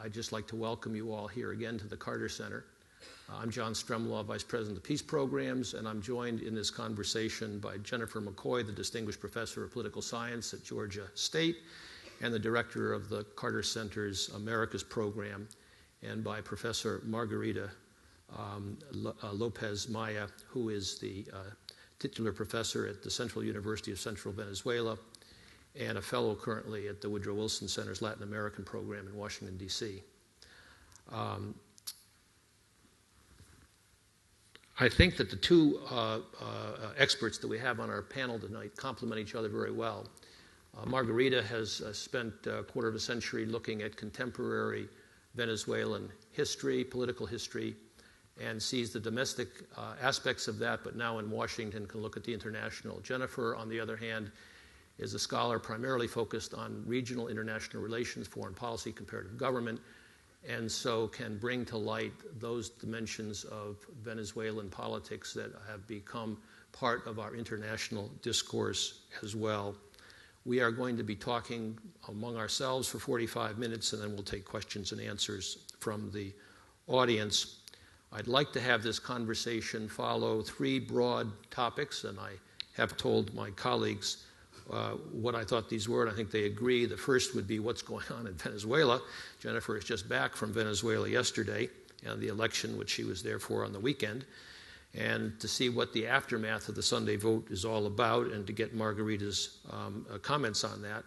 I'd just like to welcome you all here again to the Carter Center. I'm John Stremlau, Vice President of Peace Programs, and I'm joined in this conversation by Jennifer McCoy, the Distinguished Professor of Political Science at Georgia State, and the Director of the Carter Center's Americas Program, and by Professor Margarita López Maya, who is the titular professor at the Central University of Central Venezuela and a fellow currently at the Woodrow Wilson Center's Latin American program in Washington, D.C. I think that the two experts that we have on our panel tonight complement each other very well. Margarita has spent a quarter of a century looking at contemporary Venezuelan history, political history, and sees the domestic aspects of that, but now in Washington can look at the international. Jennifer, on the other hand, is a scholar primarily focused on regional international relations, foreign policy, comparative government, and so can bring to light those dimensions of Venezuelan politics that have become part of our international discourse as well. We are going to be talking among ourselves for 45 minutes, and then we'll take questions and answers from the audience. I'd like to have this conversation follow three broad topics, and I have told my colleagues what I thought these were, and I think they agree. The first would be what's going on in Venezuela. Jennifer is just back from Venezuela yesterday, and the election, which she was there for on the weekend, and to see what the aftermath of the Sunday vote is all about, and to get Margarita's comments on that.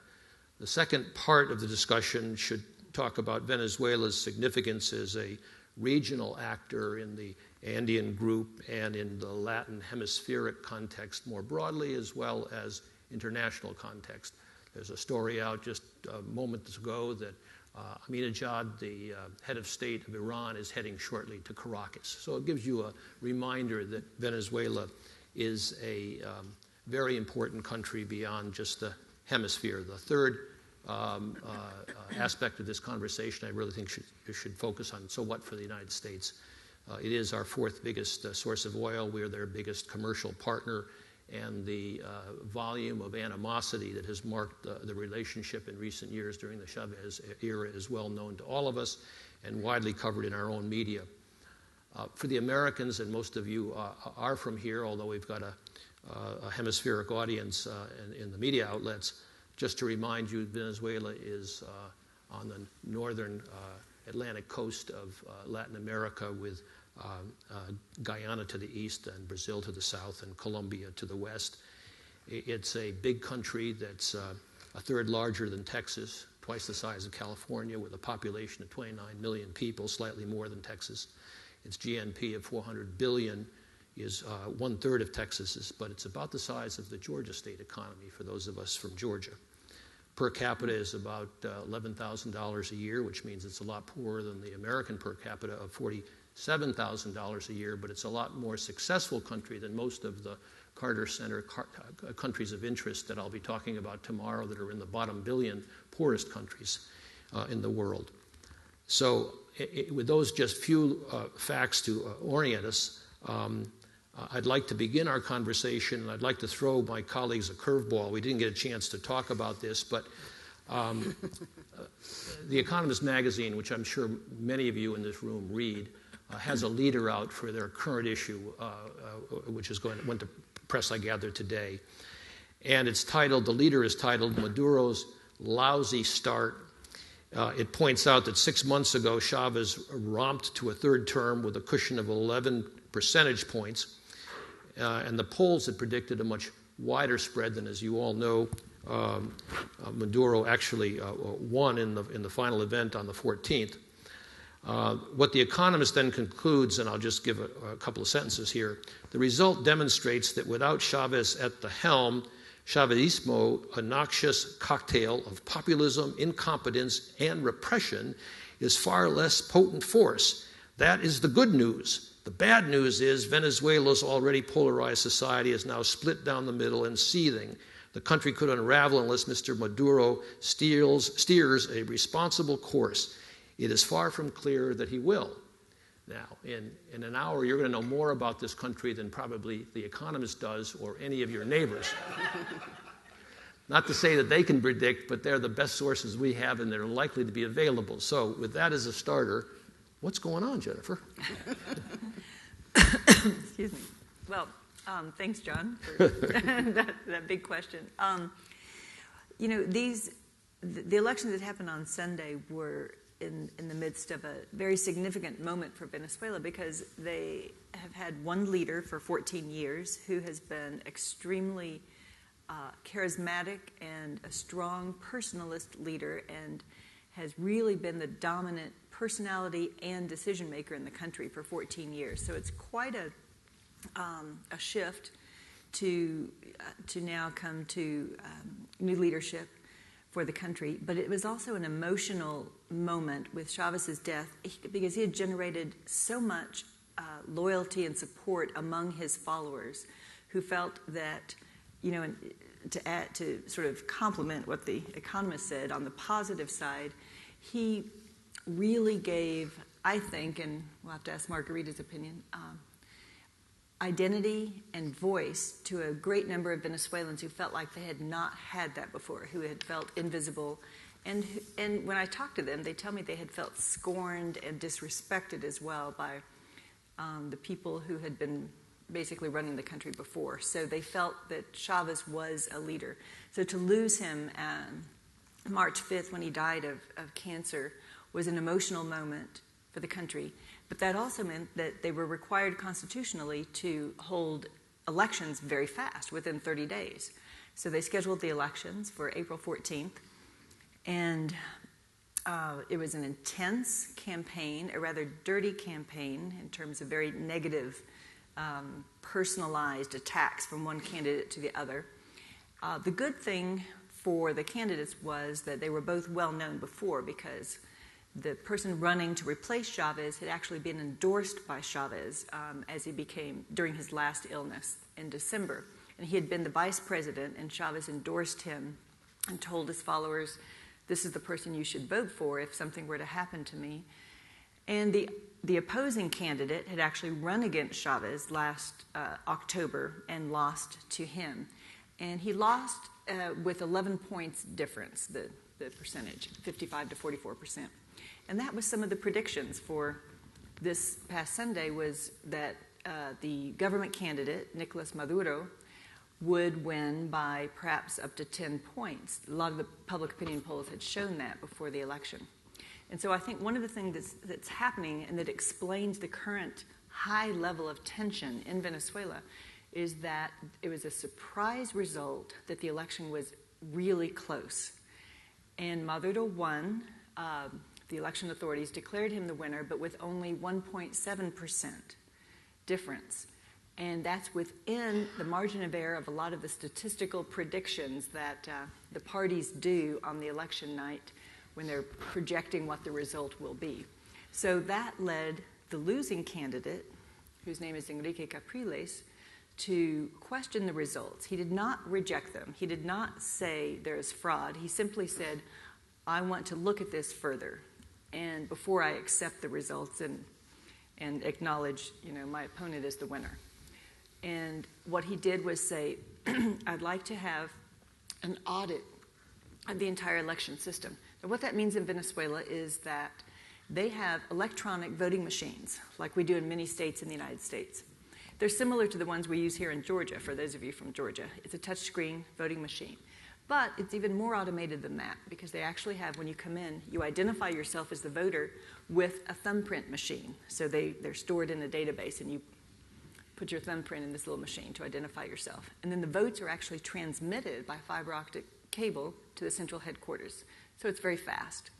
The second part of the discussion should talk about Venezuela's significance as a regional actor in the Andean group and in the Latin hemispheric context more broadly, as well as international context. There's a story out just moments ago that Ahmadinejad, the head of state of Iran, is heading shortly to Caracas. So it gives you a reminder that Venezuela is a very important country beyond just the hemisphere. The third aspect of this conversation I really think should focus on, so what for the United States? It is our fourth biggest source of oil. We're their biggest commercial partner, and the volume of animosity that has marked the relationship in recent years during the Chavez era is well known to all of us and widely covered in our own media. For the Americans, and most of you are from here, although we've got a hemispheric audience in the media outlets, just to remind you, Venezuela is on the northern Atlantic coast of Latin America, with Guyana to the east and Brazil to the south and Colombia to the west. It's a big country that's a third larger than Texas, twice the size of California, with a population of 29 million people, slightly more than Texas. Its GNP of $400 billion is one-third of Texas's, but it's about the size of the Georgia state economy for those of us from Georgia. Per capita is about $11,000 a year, which means it's a lot poorer than the American per capita of $47,000 a year, but it's a lot more successful country than most of the Carter Center countries of interest that I'll be talking about tomorrow that are in the bottom billion poorest countries in the world. So with those just few facts to orient us, I'd like to begin our conversation, and I'd like to throw my colleagues a curveball. We didn't get a chance to talk about this, but The Economist magazine, which I'm sure many of you in this room read, has a leader out for their current issue, which went to press, I gather, today. And the leader is titled Maduro's Lousy Start. It points out that 6 months ago, Chavez romped to a third term with a cushion of 11 percentage points. And the polls had predicted a much wider spread than, as you all know, Maduro actually won in the final event on the 14th. What The Economist then concludes, and I'll just give a couple of sentences here, the result demonstrates that without Chavez at the helm, Chavismo, a noxious cocktail of populism, incompetence, and repression, is far less potent force. That is the good news. The bad news is Venezuela's already polarized society is now split down the middle and seething. The country could unravel unless Mr. Maduro steers a responsible course. It is far from clear that he will. Now, in an hour, you're going to know more about this country than probably The Economist does or any of your neighbors. Not to say that they can predict, but they're the best sources we have, and they're likely to be available. So with that as a starter, what's going on, Jennifer? Excuse me. Well, thanks, John, for that big question. You know, the elections that happened on Sunday were in the midst of a very significant moment for Venezuela, because they have had one leader for 14 years who has been extremely charismatic and a strong personalist leader, and has really been the dominant personality and decision maker in the country for 14 years. So it's quite a shift to now come to new leadership for the country. But it was also an emotional moment with Chavez's death, because he had generated so much loyalty and support among his followers, who felt that, you know, to sort of complement what the economist said, on the positive side, he really gave, I think, and we'll have to ask Margarita's opinion, identity and voice to a great number of Venezuelans who felt like they had not had that before, who had felt invisible. And when I talk to them, they tell me they had felt scorned and disrespected as well by the people who had been basically running the country before. So they felt that Chavez was a leader. So to lose him March 5th, when he died of cancer, was an emotional moment for the country. But that also meant that they were required constitutionally to hold elections very fast, within 30 days. So they scheduled the elections for April 14th. And it was an intense campaign, a rather dirty campaign in terms of very negative, personalized attacks from one candidate to the other. The good thing for the candidates was that they were both well known before, because the person running to replace Chavez had actually been endorsed by Chavez as he became, during his last illness in December. And he had been the vice president, and Chavez endorsed him and told his followers, this is the person you should vote for if something were to happen to me. And the opposing candidate had actually run against Chavez last October and lost to him. And he lost with 11 points difference, the percentage, 55 to 44%. And that was some of the predictions for this past Sunday, was that the government candidate, Nicolas Maduro, would win by perhaps up to 10 points. A lot of the public opinion polls had shown that before the election. And so I think one of the things that's happening, and that explains the current high level of tension in Venezuela, is that it was a surprise result that the election was really close. And Maduro won. The election authorities declared him the winner, but with only 1.7% difference. And that's within the margin of error of a lot of the statistical predictions that the parties do on the election night when they're projecting what the result will be. So that led the losing candidate, whose name is Enrique Capriles, to question the results. He did not reject them. He did not say there is fraud. He simply said, I want to look at this further, and before I accept the results and acknowledge, you know, my opponent as the winner. And what he did was say, I'd like to have an audit of the entire election system. Now, what that means in Venezuela is that they have electronic voting machines, like we do in many states in the United States. They're similar to the ones we use here in Georgia, for those of you from Georgia. It's a touchscreen voting machine. But it's even more automated than that, because they actually have, when you come in, you identify yourself as the voter with a thumbprint machine. So they're stored in a database, and you put your thumbprint in this little machine to identify yourself. And then the votes are actually transmitted by fiber optic cable to the central headquarters. So it's very fast.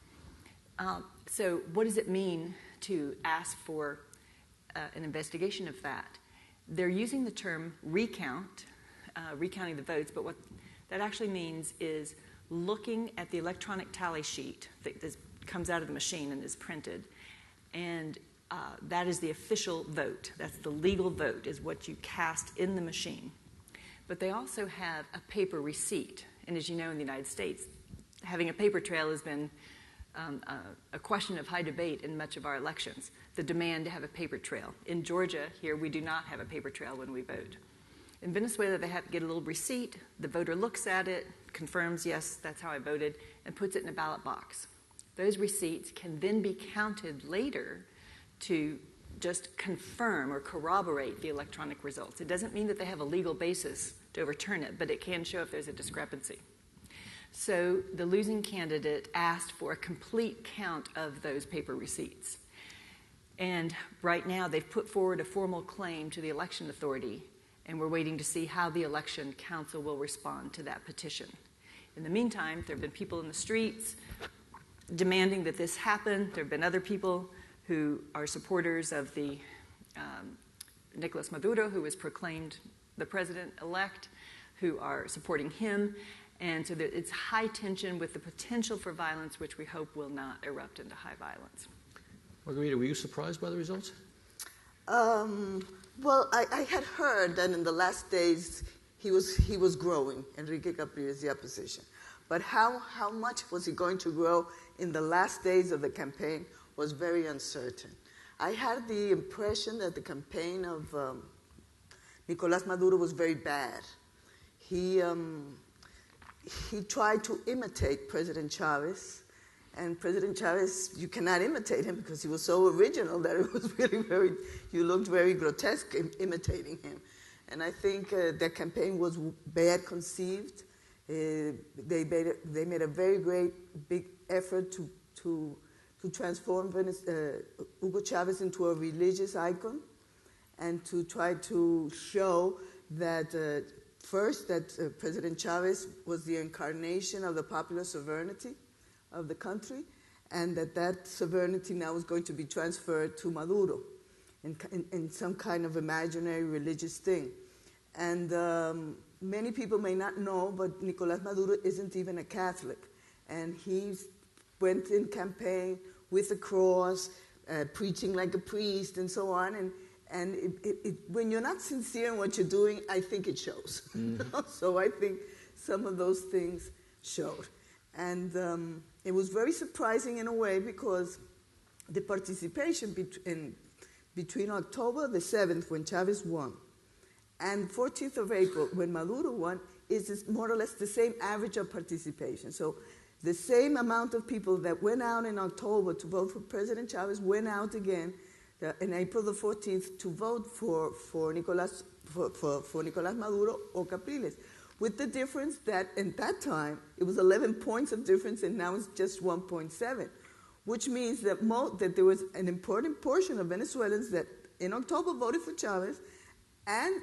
So what does it mean to ask for an investigation of that? They're using the term recount, recounting the votes, but what that actually means is looking at the electronic tally sheet that comes out of the machine and is printed, and that is the official vote. That's the legal vote, is what you cast in the machine. But they also have a paper receipt, and as you know, in the United States, having a paper trail has been a question of high debate in much of our elections, the demand to have a paper trail. In Georgia, here, we do not have a paper trail when we vote. In Venezuela, they have to get a little receipt. The voter looks at it, confirms, yes, that's how I voted, and puts it in a ballot box. Those receipts can then be counted later to just confirm or corroborate the electronic results. It doesn't mean that they have a legal basis to overturn it, but it can show if there's a discrepancy. So the losing candidate asked for a complete count of those paper receipts. And right now, they've put forward a formal claim to the election authority, and we're waiting to see how the election council will respond to that petition. In the meantime, there have been people in the streets demanding that this happen. There have been other people who are supporters of the Nicolas Maduro, who was proclaimed the president-elect, who are supporting him. And so it's high tension with the potential for violence, which we hope will not erupt into high violence. Margarita, were you surprised by the results? Well, I had heard that in the last days he was growing, Enrique Capriles, the opposition. But how much was he going to grow in the last days of the campaign was very uncertain. I had the impression that the campaign of Nicolás Maduro was very bad. He tried to imitate President Chavez, and President Chavez, you cannot imitate him because he was so original that it was really you looked very grotesque imitating him. And I think their campaign was bad conceived. They made a very great, big effort to transform Hugo Chavez into a religious icon and to try to show that first, that President Chavez was the incarnation of the popular sovereignty of the country, and that sovereignty now was going to be transferred to Maduro in some kind of imaginary religious thing. And many people may not know, but Nicolás Maduro isn't even a Catholic. And he went in campaign with a cross, preaching like a priest, and so on. And when you're not sincere in what you're doing, I think it shows. Mm-hmm. So I think some of those things showed. And it was very surprising in a way because the participation between October the 7th, when Chavez won, and 14th of April, when Maduro won, is more or less the same average of participation. So the same amount of people that went out in October to vote for President Chavez went out again in April the 14th to vote for Nicolás Maduro or Capriles, with the difference that in that time it was 11 points of difference and now it's just 1.7, which means that there was an important portion of Venezuelans that in October voted for Chavez and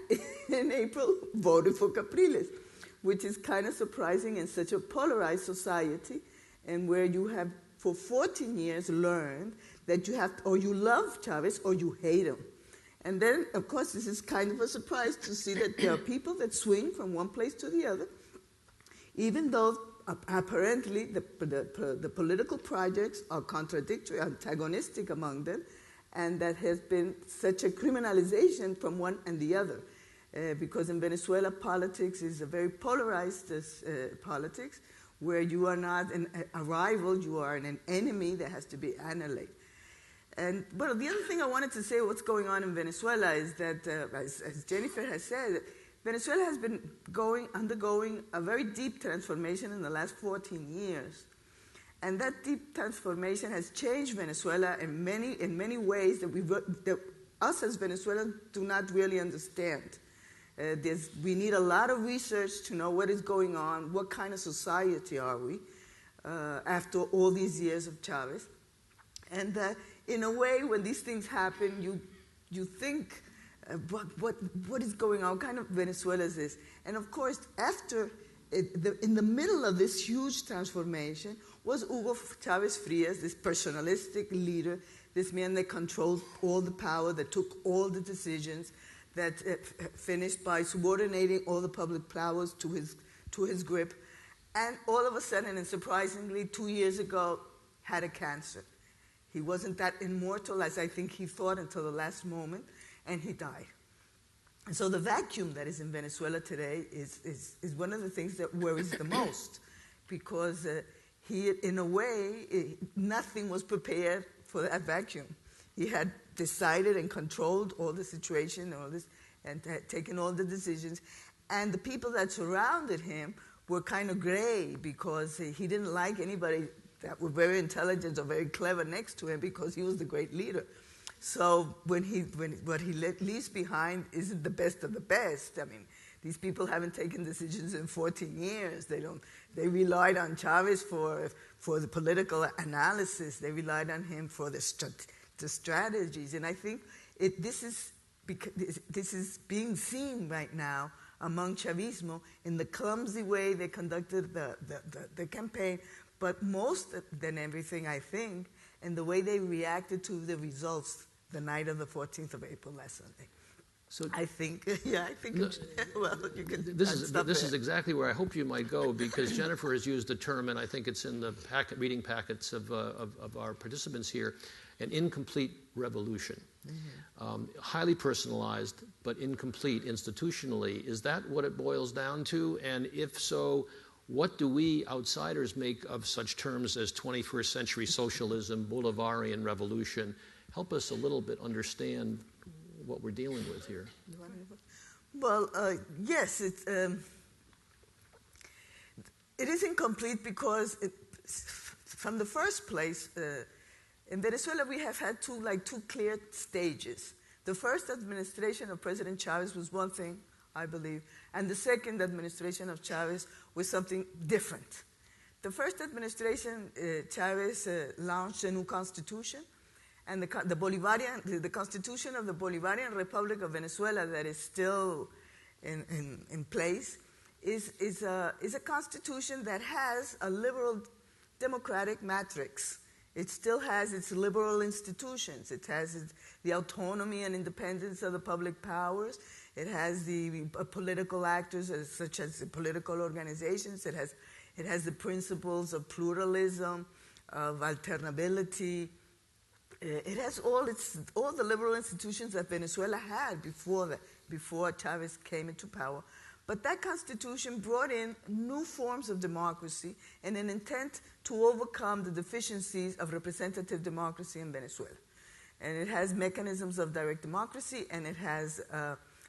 in April voted for Capriles, which is kind of surprising in such a polarized society and where you have for 14 years learned that you have or you love Chavez or you hate him. And then, of course, this is kind of a surprise to see that there are people that swing from one place to the other, even though apparently the political projects are contradictory, antagonistic among them, and that has been such a criminalization from one and the other. Because in Venezuela, politics is a very polarized politics, where you are not a rival, you are an enemy that has to be annihilated. And well, the other thing I wanted to say, what's going on in Venezuela, is that, as Jennifer has said, Venezuela has been undergoing a very deep transformation in the last 14 years. And that deep transformation has changed Venezuela in many ways that us as Venezuelans do not really understand. We need a lot of research to know what is going on, what kind of society are we after all these years of Chavez. And in a way, when these things happen, you think, what is going on? What kind of Venezuela is this? And of course, in the middle of this huge transformation was Hugo Chavez Frias, this personalistic leader, this man that controlled all the power, that took all the decisions, that finished by subordinating all the public powers to his grip. And all of a sudden, and surprisingly, 2 years ago, had a cancer. He wasn't that immortal as I think he thought until the last moment, and he died. And so the vacuum that is in Venezuela today is one of the things that worries the most, because in a way, nothing was prepared for that vacuum. He had decided and controlled all the situation, all this, and taking all the decisions. And the people that surrounded him were kind of gray because he didn't like anybody that were very intelligent or very clever next to him because he was the great leader. So what he leaves behind isn't the best of the best. I mean, these people haven't taken decisions in 14 years. They relied on Chavez for the political analysis. They relied on him for the strategies. And I think this is being seen right now among Chavismo in the clumsy way they conducted the campaign, but most than everything, I think, in the way they reacted to the results the night of the 14th of April last Sunday. So I think, well, you can. This is exactly where I hope you might go, because Jennifer has used the term, and I think it's in the reading packets of our participants here, an incomplete revolution. Mm-hmm. Highly personalized, but incomplete institutionally. Is that what it boils down to? And if so, what do we outsiders make of such terms as 21st century socialism, Bolivarian revolution? Help us a little bit understand what we're dealing with here. Well, yes, it is incomplete because from the first place, in Venezuela we have had two clear stages. The first administration of President Chavez was one thing, I believe, and the second administration of Chavez was something different. The first administration, Chavez launched a new constitution, and the Constitution of the Bolivarian Republic of Venezuela that is still in place is a constitution that has a liberal democratic matrix. It still has its liberal institutions. It has the autonomy and independence of the public powers. It has the political actors, such as the political organizations. It has the principles of pluralism, of alternability. It has all the liberal institutions that Venezuela had before Chavez came into power. But that constitution brought in new forms of democracy in an intent to overcome the deficiencies of representative democracy in Venezuela. And it has mechanisms of direct democracy, and it has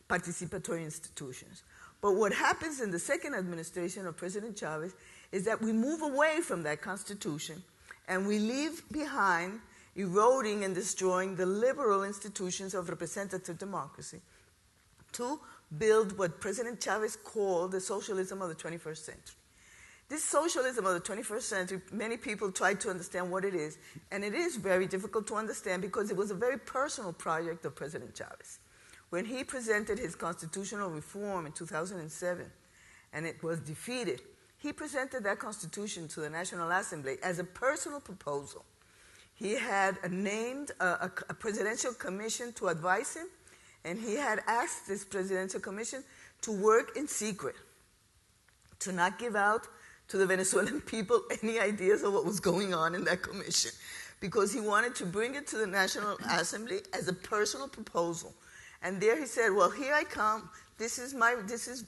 participatory institutions. But what happens in the second administration of President Chavez is that we move away from that constitution, and we leave behind eroding and destroying the liberal institutions of representative democracy to build what President Chavez called the socialism of the 21st century. This socialism of the 21st century, many people try to understand what it is, and it is very difficult to understand because it was a very personal project of President Chavez. When he presented his constitutional reform in 2007, and it was defeated, he presented that constitution to the National Assembly as a personal proposal. He had named a presidential commission to advise him, and he had asked this presidential commission to work in secret, to not give out to the Venezuelan people any ideas of what was going on in that commission, because he wanted to bring it to the National Assembly as a personal proposal. And there he said, well, here I come. This is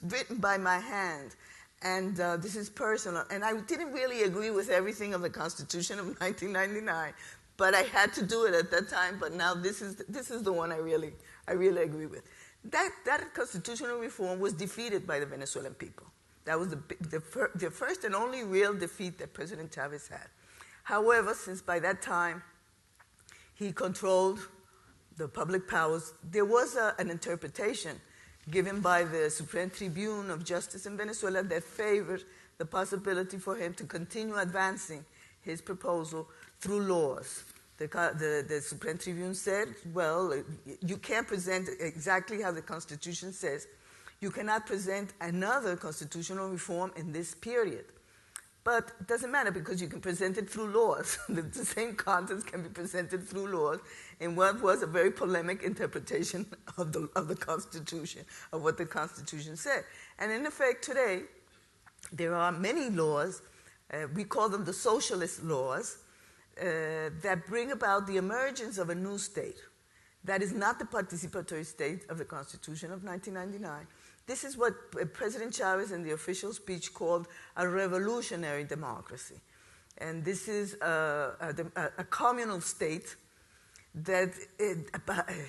written by my hand, and this is personal. And I didn't really agree with everything of the Constitution of 1999, but I had to do it at that time. But now this is the one I really agree with. That constitutional reform was defeated by the Venezuelan people. That was the first and only real defeat that President Chavez had. However, since by that time he controlled the public powers, there was an interpretation given by the Supreme Tribune of Justice in Venezuela that favored the possibility for him to continue advancing his proposal through laws. The Supreme Tribune said, well, you can't present exactly how the Constitution says. You cannot present another constitutional reform in this period. But it doesn't matter because you can present it through laws. The same contents can be presented through laws in what was a very polemic interpretation of the Constitution, of what the Constitution said. And in effect, today, there are many laws, we call them the socialist laws, that bring about the emergence of a new state. That is not the participatory state of the Constitution of 1999. This is what President Chavez in the official speech called a revolutionary democracy. And this is a communal state that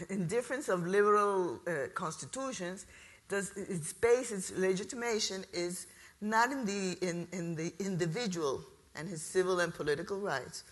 in difference of liberal constitutions, its legitimation is not in the individual and his civil and political rights,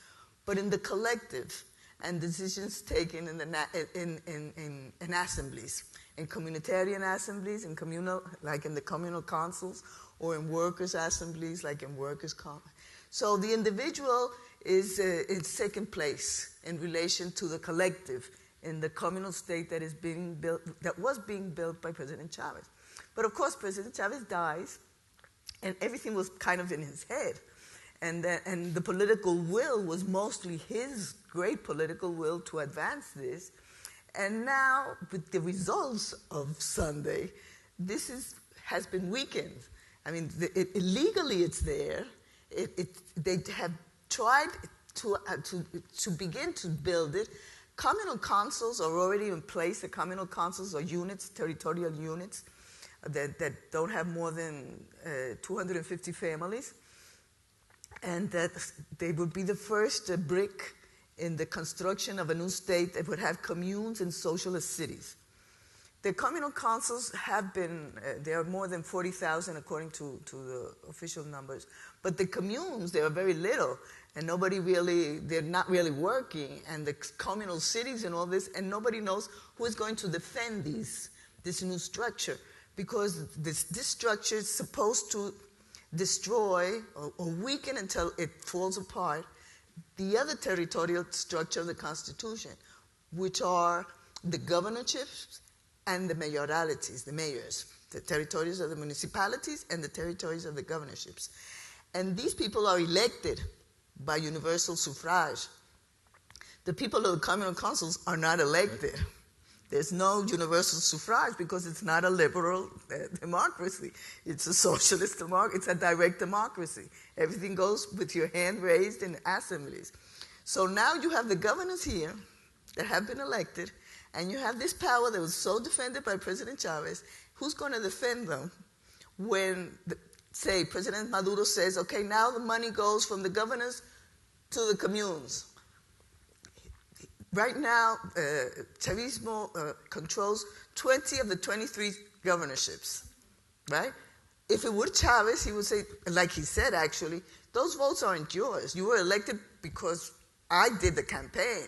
but in the collective and decisions taken in assemblies, in communitarian assemblies, in communal, like in the communal councils, or in workers' assemblies, like in workers' commons. So the individual is second place in relation to the collective in the communal state that is being built, that was being built by President Chavez. But of course, President Chavez dies, and everything was kind of in his head. And the political will was mostly his great political will to advance this. And now, with the results of Sunday, this has been weakened. I mean, legally it's there. They have tried to begin to build it. Communal councils are already in place. The communal councils are units, territorial units, that don't have more than 250 families. And that they would be the first brick in the construction of a new state that would have communes and socialist cities. The communal councils have been, there are more than 40,000 according to the official numbers. But the communes, there are very little, and they're not really working. And the communal cities and all this, and nobody knows who is going to defend this new structure. Because this structure is supposed to destroy or weaken until it falls apart the other territorial structure of the Constitution, which are the governorships and the mayoralities, the mayors, the territories of the municipalities and the territories of the governorships. And these people are elected by universal suffrage. The people of the communal councils are not elected. There's no universal suffrage because it's not a liberal democracy. It's a socialist democracy. It's a direct democracy. Everything goes with your hand raised in assemblies. So now you have the governors here that have been elected, and you have this power that was so defended by President Chavez. Who's going to defend them when, say, President Maduro says, okay, now the money goes from the governors to the communes? Right now, Chavismo controls 20 of the 23 governorships, right? If it were Chavez, he would say, like he said actually, those votes aren't yours. You were elected because I did the campaign.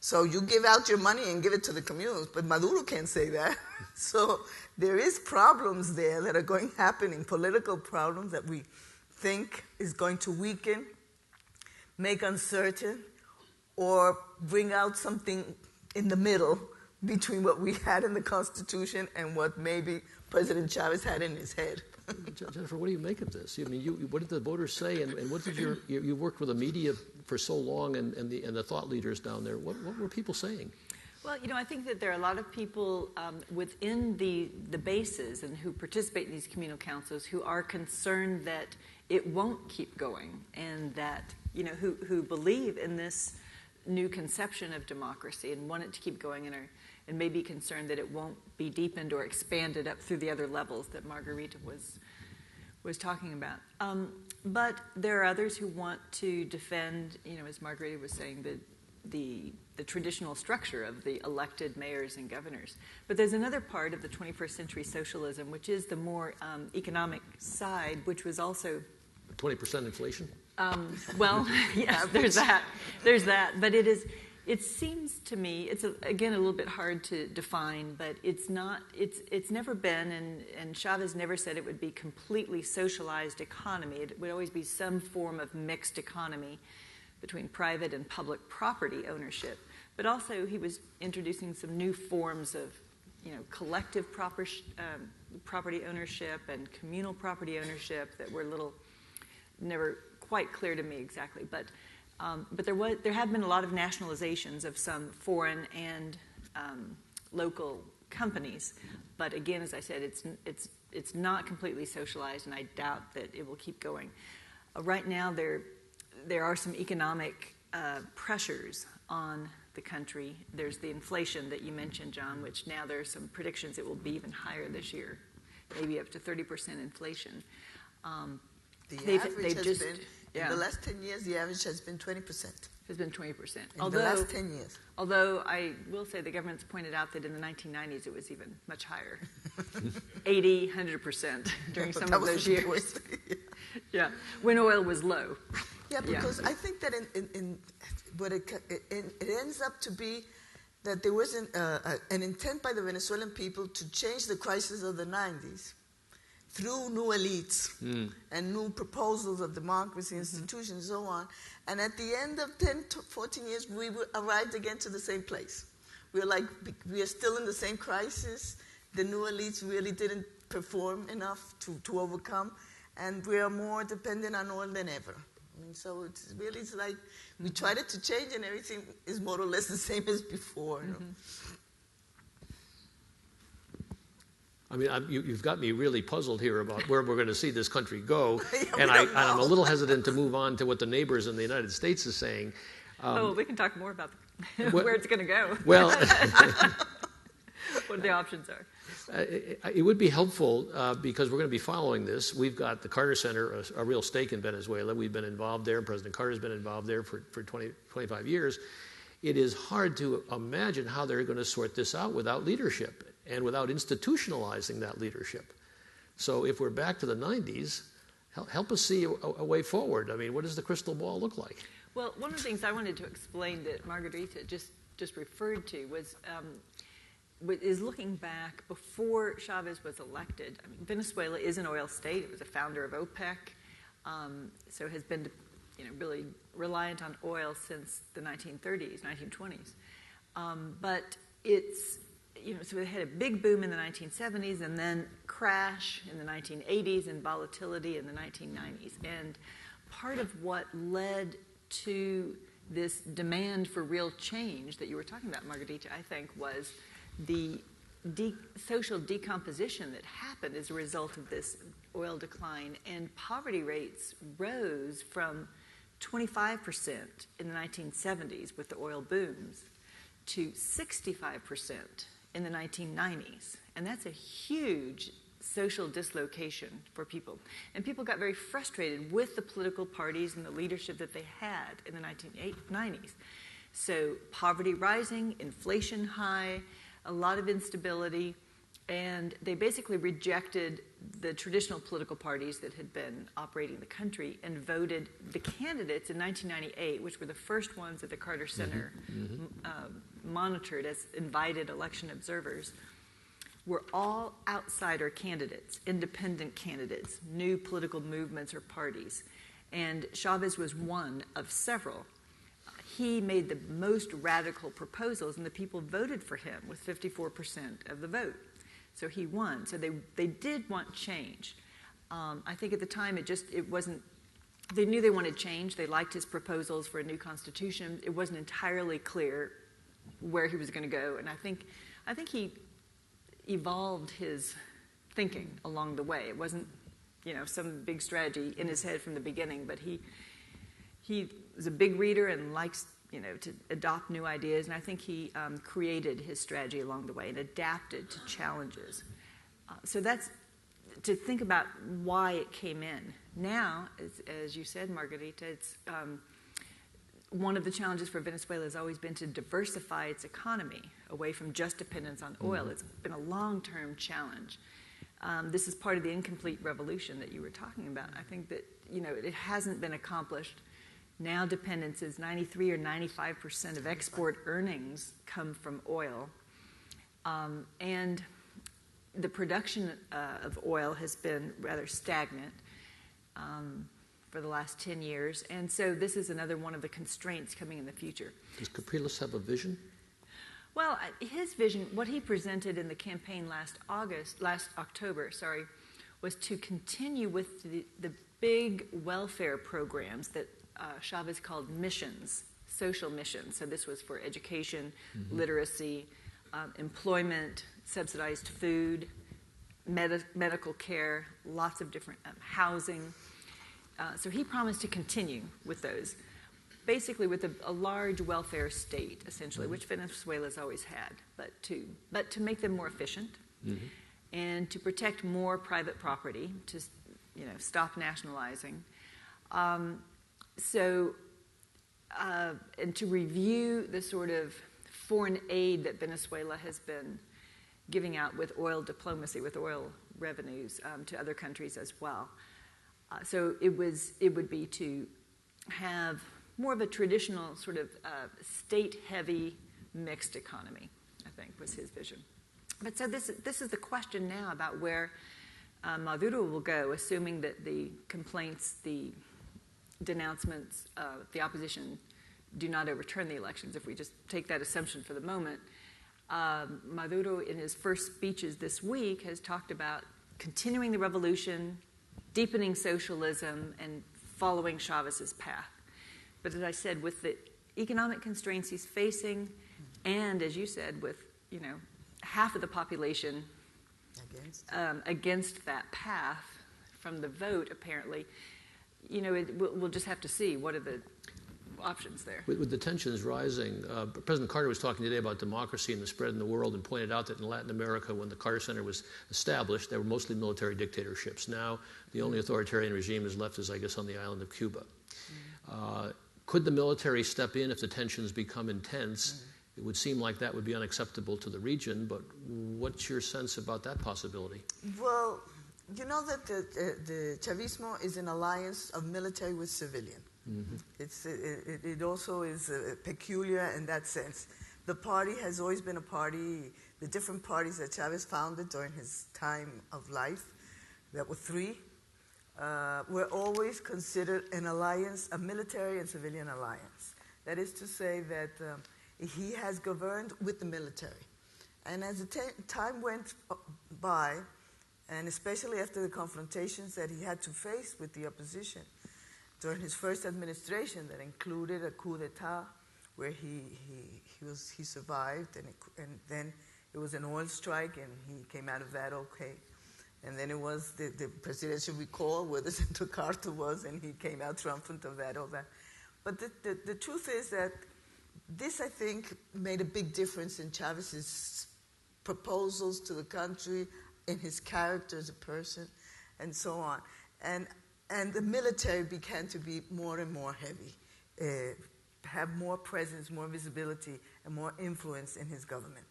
So you give out your money and give it to the communes, but Maduro can't say that. So there is problems there that are happening, political problems that we think is going to weaken, make uncertain, or bring out something in the middle between what we had in the Constitution and what maybe President Chavez had in his head. Jennifer, what do you make of this? I mean, what did the voters say, and what did you worked with the media for so long, and the thought leaders down there? What were people saying? Well, I think that there are a lot of people within the bases and who participate in these communal councils who are concerned that it won't keep going, and that who believe in this new conception of democracy and want it to keep going, and may be concerned that it won't be deepened or expanded up through the other levels that Margarita was talking about. But there are others who want to defend, as Margarita was saying, the traditional structure of the elected mayors and governors. But there's another part of the 21st century socialism, which is the more economic side, which was also 20% inflation? Well, yes, there's that. But it seems to me, it's again a little bit hard to define, but it's never been, and Chavez never said it would be completely socialized economy. It would always be some form of mixed economy between private and public property ownership. But also he was introducing some new forms of, collective property ownership and communal property ownership that were never quite clear to me exactly, but there have been a lot of nationalizations of some foreign and local companies. But again, as I said, it's not completely socialized, and I doubt that it will keep going. Right now, there are some economic pressures on the country. There's the inflation that you mentioned, John, which now there are some predictions it will be even higher this year, maybe up to 30% inflation. The average has been, in the last 10 years, the average has been 20%. has been 20%. In the last 10 years. Although I will say the government's pointed out that in the 1990s it was even much higher. 80, 100% during some of those years. Yeah, when oil was low. Yeah, because I think that but it ends up to be that there was an intent by the Venezuelan people to change the crisis of the 90s through new elites and new proposals of democracy, institutions, and so on. And at the end of 10 to 14 years, we arrived again to the same place. We are still in the same crisis. The new elites really didn't perform enough to overcome, and we are more dependent on oil than ever. I mean, so it's like we tried it to change, and everything is more or less the same as before. You know? I mean, you've got me really puzzled here about where we're going to see this country go, and I'm a little hesitant to move on to what the neighbors in the United States is saying. We can talk more about where it's going to go. Well, what the options are. It would be helpful because we're going to be following this. We've got the Carter Center, a real stake in Venezuela. We've been involved there. President Carter's been involved there for 25 years. It is hard to imagine how they're going to sort this out without leadership and without institutionalizing that leadership. So if we're back to the 90s, help us see a way forward. I mean, what does the crystal ball look like? Well, one of the things I wanted to explain that Margarita just referred to is looking back before Chavez was elected. I mean, Venezuela is an oil state. It was a founder of OPEC, so has been really reliant on oil since the 1930s, 1920s. But it's so it had a big boom in the 1970s and then crash in the 1980s and volatility in the 1990s. And part of what led to this demand for real change that you were talking about, Margarita, I think, was the social decomposition that happened as a result of this oil decline. And poverty rates rose from 25% in the 1970s with the oil booms to 65% in the 1990s. And that's a huge social dislocation for people. And people got very frustrated with the political parties and the leadership that they had in the 1990s. So poverty rising, inflation high, a lot of instability, and they basically rejected the traditional political parties that had been operating the country and voted the candidates in 1998, which were the first ones that the Carter Center monitored as invited election observers, were all outsider candidates, independent candidates, new political movements or parties. And Chavez was one of several. He made the most radical proposals, and the people voted for him with 54% of the vote. So he won. So they did want change. I think at the time it wasn't, they knew they wanted change. They liked his proposals for a new constitution. It wasn't entirely clear where he was going to go. And I think he evolved his thinking along the way. It wasn't, some big strategy in his head from the beginning, but he was a big reader and likes, to adopt new ideas. And I think he created his strategy along the way and adapted to challenges. So that's to think about why it came in. Now, as you said, Margarita, it's one of the challenges for Venezuela has always been to diversify its economy away from just dependence on oil. It's been a long-term challenge. This is part of the incomplete revolution that you were talking about. I think that, it hasn't been accomplished. Now dependence is 93 or 95% of export earnings come from oil. And the production of oil has been rather stagnant for the last 10 years. And so this is another one of the constraints coming in the future. Does Capriles have a vision? Well, his vision, what he presented in the campaign last October, was to continue with the big welfare programs that Chavez called missions, social missions. So this was for education, literacy, employment, subsidized food, medical care, lots of different housing. So he promised to continue with those, basically with a large welfare state, essentially, which Venezuela's always had, but to make them more efficient and to protect more private property, to stop nationalizing. So and to review the sort of foreign aid that Venezuela has been giving out with oil diplomacy, with oil revenues to other countries as well. So it would be to have more of a traditional sort of state-heavy mixed economy, I think, was his vision. But so this is the question now about where Maduro will go, assuming that the complaints, the denouncements, the opposition do not overturn the elections. If we just take that assumption for the moment, Maduro, in his first speeches this week, has talked about continuing the revolution, deepening socialism, and following Chavez's path. But as I said, with the economic constraints he's facing, and as you said, with half of the population against that path from the vote, apparently, we'll just have to see what are the options there. With the tensions rising, President Carter was talking today about democracy and the spread in the world, and pointed out that in Latin America, when the Carter Center was established, there were mostly military dictatorships. Now, the only authoritarian regime is left is, I guess, on the island of Cuba. Could the military step in if the tensions become intense? It would seem like that would be unacceptable to the region, but what's your sense about that possibility? Well, you know that the Chavismo is an alliance of military with civilian. Mm-hmm. It also is peculiar in that sense. The party has always been a party, the different parties that Chavez founded during his time of life, there were three, were always considered an alliance, a military and civilian alliance. That is to say that he has governed with the military. And as the time went by, and especially after the confrontations that he had to face with the opposition during his first administration, that included a coup d'etat where he survived, and then it was an oil strike, and he came out of that okay. And then it was the presidential recall where the Central Carter was, and he came out triumphant of that, all that. But the truth is that this, I think, made a big difference in Chavez's proposals to the country, in his character as a person, and so on. And the military began to be more and more heavy, have more presence, more visibility, and more influence in his government.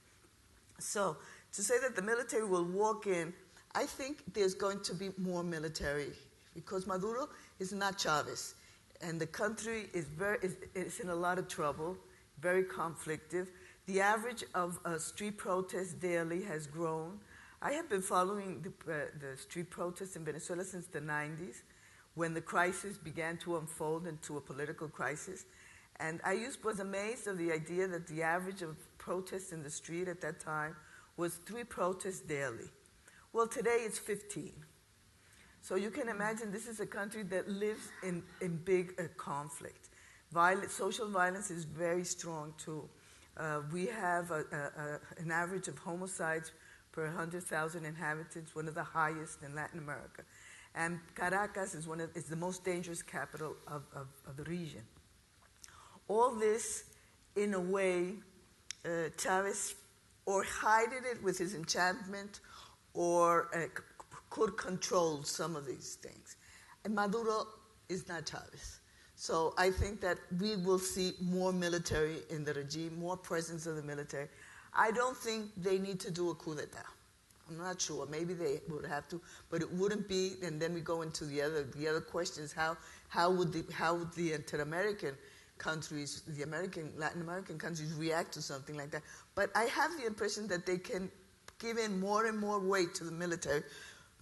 So to say that the military will walk in, I think there's going to be more military, because Maduro is not Chavez, and the country is in a lot of trouble, very conflictive. The average of street protests daily has grown. I have been following the street protests in Venezuela since the 90s, when the crisis began to unfold into a political crisis. And I was amazed of the idea that the average of protests in the street at that time was 3 protests daily. Well, today it's 15. So you can imagine this is a country that lives in big conflict. Social violence is very strong too. We have an average of homicides per 100,000 inhabitants, one of the highest in Latin America. And Caracas is the most dangerous capital of the region. All this, in a way, Chavez or hided it with his enchantment, or could control some of these things. And Maduro is not Chavez. So I think that we will see more military in the regime, more presence of the military. I don't think they need to do a coup d'etat. I'm not sure. Maybe they would have to, but it wouldn't be. And then we go into the other questions. How would the inter-American countries, the Latin American countries, react to something like that? But I have the impression that they can give in more and more weight to the military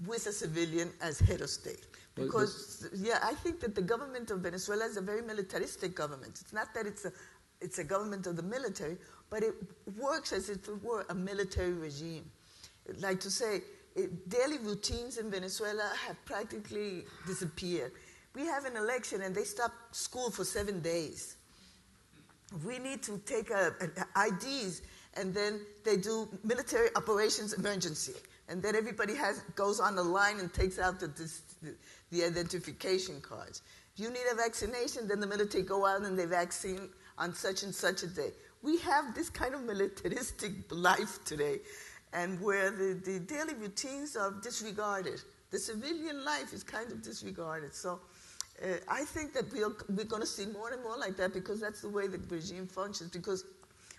with a civilian as head of state. Because, I think that the government of Venezuela is a very militaristic government. It's not that it's a government of the military, but it works as if it were a military regime. Like to say, daily routines in Venezuela have practically disappeared. We have an election and they stop school for 7 days. We need to take IDs, and then they do military operations emergency. And then everybody goes on the line and takes out the identification cards. If you need a vaccination, then the military go out and they vaccine on such and such a day. We have this kind of militaristic life today, and where the daily routines are disregarded. The civilian life is kind of disregarded. So I think that we're going to see more and more like that because that's the way the regime functions. Because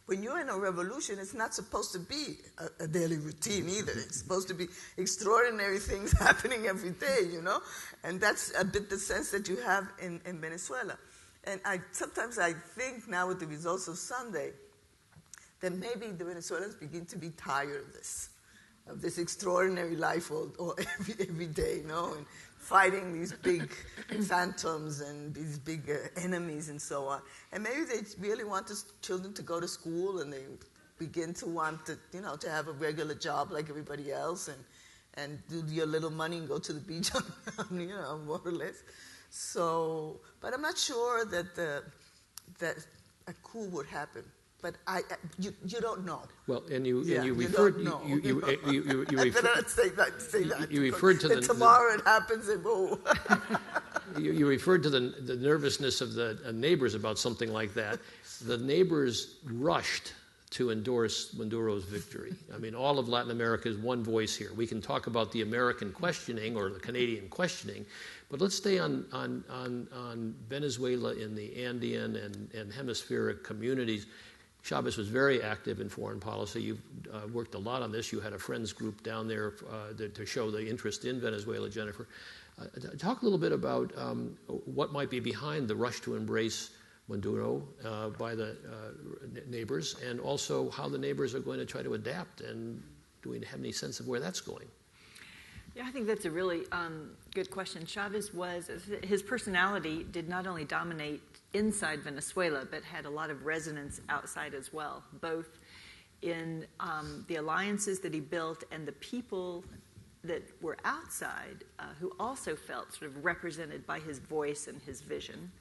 when you're in a revolution, it's not supposed to be a daily routine either. It's supposed to be extraordinary things happening every day, you know? And that's a bit the sense that you have in Venezuela. And sometimes I think now with the results of Sunday that maybe the Venezuelans begin to be tired of this extraordinary life or every day, you know, and fighting these big phantoms and these big enemies and so on. And maybe they really want the children to go to school and they begin to want to, you know, to have a regular job like everybody else and do your little money and go to the beach, you know, more or less. So, but I'm not sure that a coup would happen. But you don't know. Well, and you referred you referred to the tomorrow it happens and boom. You referred to the nervousness of the neighbors about something like that. The neighbors rushed to endorse Maduro's victory. I mean, all of Latin America is one voice here. We can talk about the American questioning or the Canadian questioning, but let's stay on Venezuela in the Andean and hemispheric communities. Chavez was very active in foreign policy. You've worked a lot on this. You had a friends group down there to show the interest in Venezuela, Jennifer. Talk a little bit about what might be behind the rush to embrace Maduro by the neighbors, and also how the neighbors are going to try to adapt, and do we have any sense of where that's going? Yeah, I think that's a really good question. Chavez his personality did not only dominate inside Venezuela, but had a lot of resonance outside as well, both in the alliances that he built and the people that were outside who also felt sort of represented by his voice and his vision.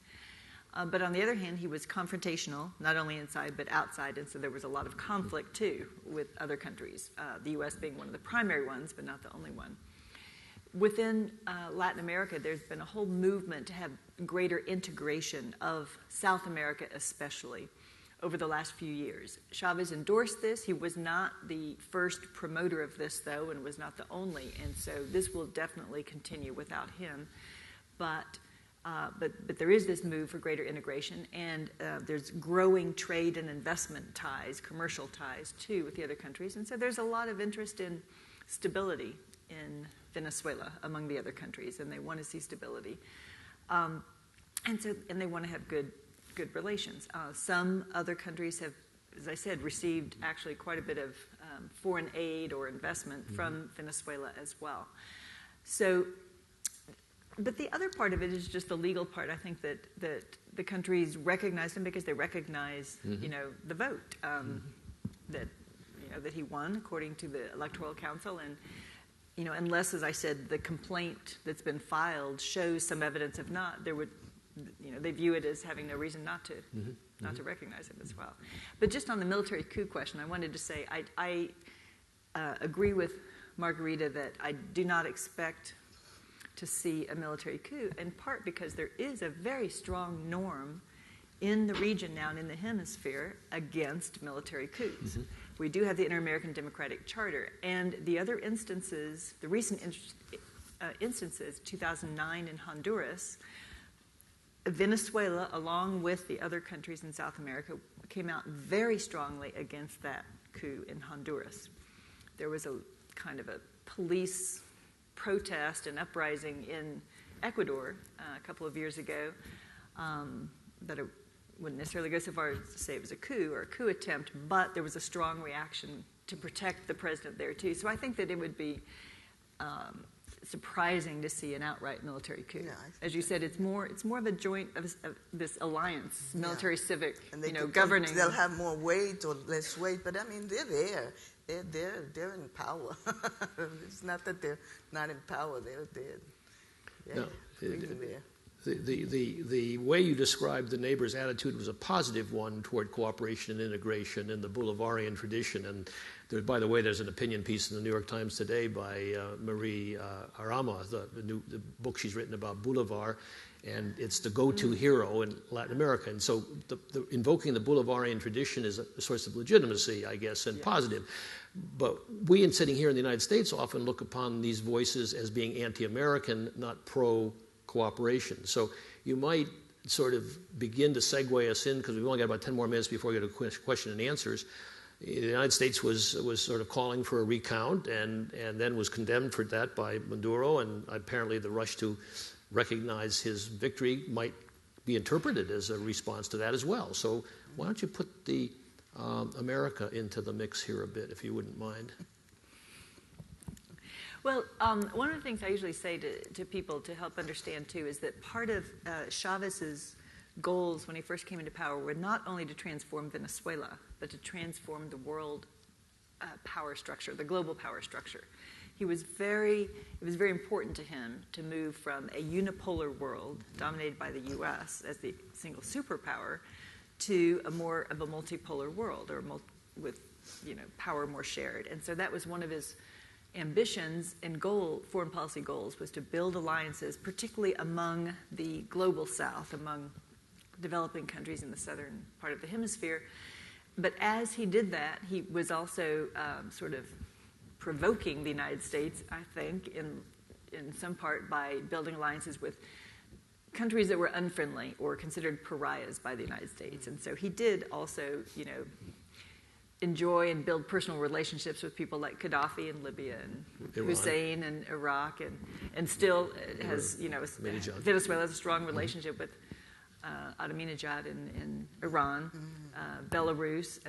But on the other hand, he was confrontational, not only inside but outside, and so there was a lot of conflict too with other countries, the U.S. being one of the primary ones, but not the only one. Within Latin America, there's been a whole movement to have greater integration of South America especially over the last few years. Chavez endorsed this. He was not the first promoter of this, though, and was not the only, and so this will definitely continue without him. But there is this move for greater integration, and there's growing trade and investment ties, commercial ties, too, with the other countries. And so there's a lot of interest in stability in Venezuela among the other countries, and they want to see stability. And they want to have good relations. Some other countries have, as I said, received actually quite a bit of foreign aid or investment from Venezuela as well. So, but the other part of it is just the legal part. I think that the countries recognize him because they recognize, you know, the vote that he won according to the Electoral Council, and you know, unless, as I said, the complaint that's been filed shows some evidence of not, there would, you know, they view it as having no reason not to recognize him as well. But just on the military coup question, I wanted to say I agree with Margarita that I do not expect to see a military coup, in part because there is a very strong norm in the region now and in the hemisphere against military coups. We do have the Inter-American Democratic Charter, and the other instances, the recent instances, 2009 in Honduras, Venezuela, along with the other countries in South America, came out very strongly against that coup in Honduras. There was a kind of a police protest and uprising in Ecuador a couple of years ago that wouldn't necessarily go so far as to say it was a coup or a coup attempt, but there was a strong reaction to protect the president there too. So I think that it would be surprising to see an outright military coup. Yeah, as you said, it's more of a joint of this alliance, military-civic, and they governing. They'll have more weight or less weight, but I mean they're there. They're in power. It's not that they're not in power. They're really there. The way you described the neighbors' attitude was a positive one toward cooperation and integration in the Bolivarian tradition. And there, by the way, there's an opinion piece in the New York Times today by Marie Arama, the book she's written about Bolivar, and it's the go-to hero in Latin America. And so invoking the Bolivarian tradition is a source of legitimacy, I guess, and positive. But we, sitting here in the United States, often look upon these voices as being anti-American, not pro-cooperation. So you might sort of begin to segue us in, because we've only got about 10 more minutes before we get to question and answers. The United States was sort of calling for a recount and then was condemned for that by Maduro, and apparently the rush to recognize his victory might be interpreted as a response to that as well. So why don't you put the America into the mix here a bit, if you wouldn't mind? Well, one of the things I usually say to people to help understand, too, is that part of Chavez's goals when he first came into power were not only to transform Venezuela, but to transform the world power structure, the global power structure. It was very important to him to move from a unipolar world dominated by the U.S. as the single superpower to a more of a multipolar world, or with power more shared. And so that was one of his ambitions and foreign policy goals, was to build alliances, particularly among the global South, among developing countries in the southern part of the hemisphere. But as he did that, he was also sort of provoking the United States, I think, in some part by building alliances with countries that were unfriendly or considered pariahs by the United States. And so he did also, enjoy and build personal relationships with people like Gaddafi in Libya and Iran. Hussein in Iraq, and still has, Venezuela has a strong relationship with Ahmadinejad in Iran, Belarus,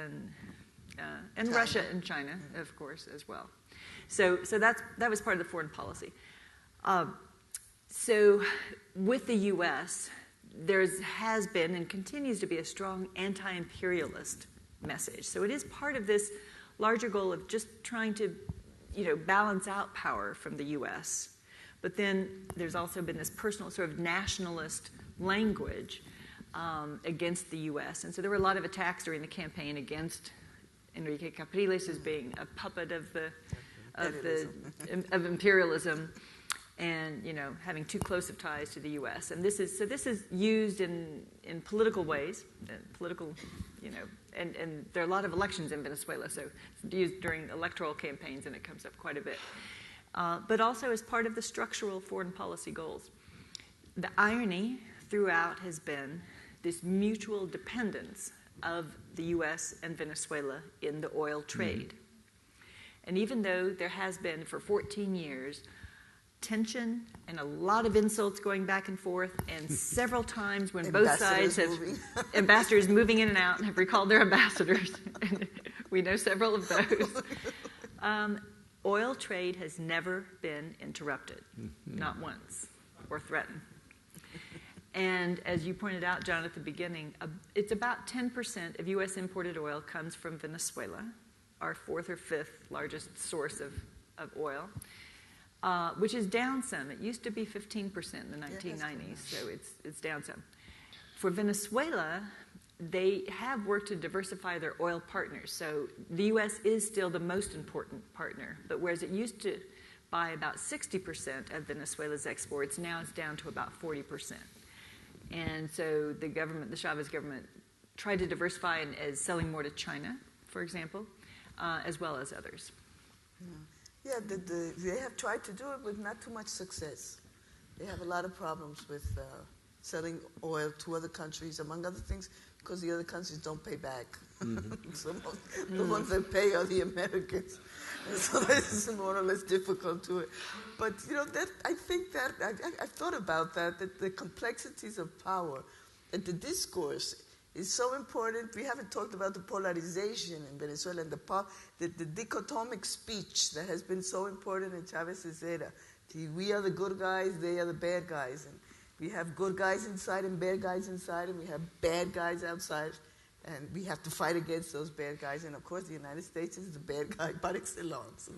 and Russia and China, of course, as well. So that was part of the foreign policy. So with the U.S., there has been and continues to be a strong anti-imperialist message. So it is part of this larger goal of just trying to, balance out power from the U.S. But then there's also been this personal sort of nationalist language against the U.S. And so there were a lot of attacks during the campaign against Enrique Capriles as being a puppet of imperialism, and having too close of ties to the U.S. And this is used in political ways, and there are a lot of elections in Venezuela, so it's used during electoral campaigns, and it comes up quite a bit. But also as part of the structural foreign policy goals. The irony throughout has been this mutual dependence of the U.S. and Venezuela in the oil trade. And even though there has been for 14 years tension and a lot of insults going back and forth, and several times when both sides have ambassadors moving in and out and have recalled their ambassadors, and we know several of those, oil trade has never been interrupted, not once, or threatened. And as you pointed out, John, at the beginning, it's about 10% of U.S. imported oil comes from Venezuela, our fourth or fifth largest source of oil, which is down some. It used to be 15% in the 1990s, so it's down some. For Venezuela, they have worked to diversify their oil partners. So the U.S. is still the most important partner, but whereas it used to buy about 60% of Venezuela's exports, now it's down to about 40%. And so the Chavez government, tried to diversify as selling more to China, for example, as well as others. Yeah, they have tried to do it with not too much success. They have a lot of problems with selling oil to other countries, among other things, because the other countries don't pay back. The ones that pay are the Americans. And so this is more or less difficult to it. But, I think that, I've thought about that the complexities of power, that the discourse is so important. We haven't talked about the polarization in Venezuela and the dichotomic speech that has been so important in Chavez's era. We are the good guys, they are the bad guys. And we have good guys inside and bad guys inside, and we have bad guys outside. And we have to fight against those bad guys. And, of course, the United States is the bad guy par excellence.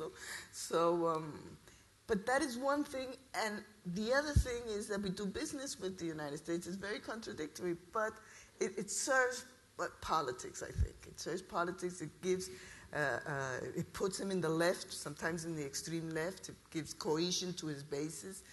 But that is one thing. And the other thing is that we do business with the United States. It's very contradictory, but it serves politics, I think. It serves politics. It gives, it puts him in the left, sometimes in the extreme left. It gives cohesion to his bases.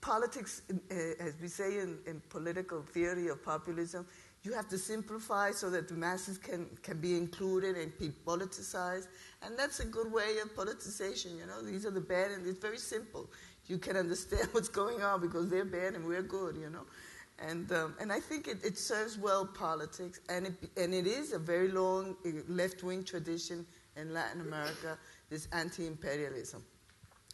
Politics, as we say in political theory of populism, you have to simplify so that the masses can be included and be politicized. And that's a good way of politicization, These are the bad, and it's very simple. you can understand what's going on because they're bad and we're good, you know. And I think it serves well politics, and it is a very long left-wing tradition in Latin America, this anti-imperialism.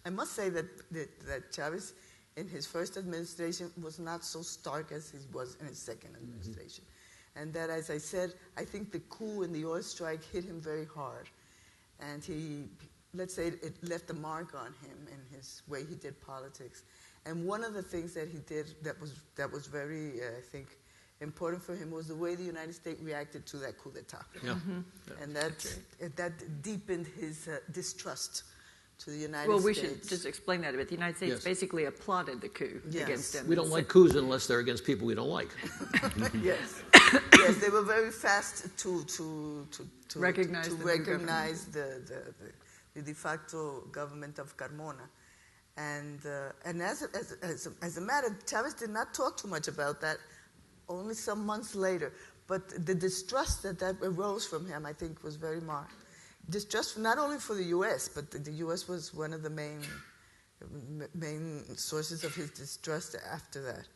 I must say that Chavez, in his first administration, was not so stark as he was in his second administration. And that, as I said, I think the coup and the oil strike hit him very hard. And let's say it left a mark on him in his way he did politics. And one of the things that he did that was very, I think, important for him was the way the United States reacted to that coup d'etat. Yeah. And that deepened his distrust to the United States. Well, we should just explain that a bit. The United States basically applauded the coup against him. We don't like coups unless they're against people we don't like. Yes. Yes, they were very fast to recognize the de facto government of Carmona. And as a matter, Chavez did not talk too much about that, only some months later. But the distrust that arose from him, I think, was very marked. Distrust not only for the U.S., but the U.S. was one of the main sources of his distrust after that.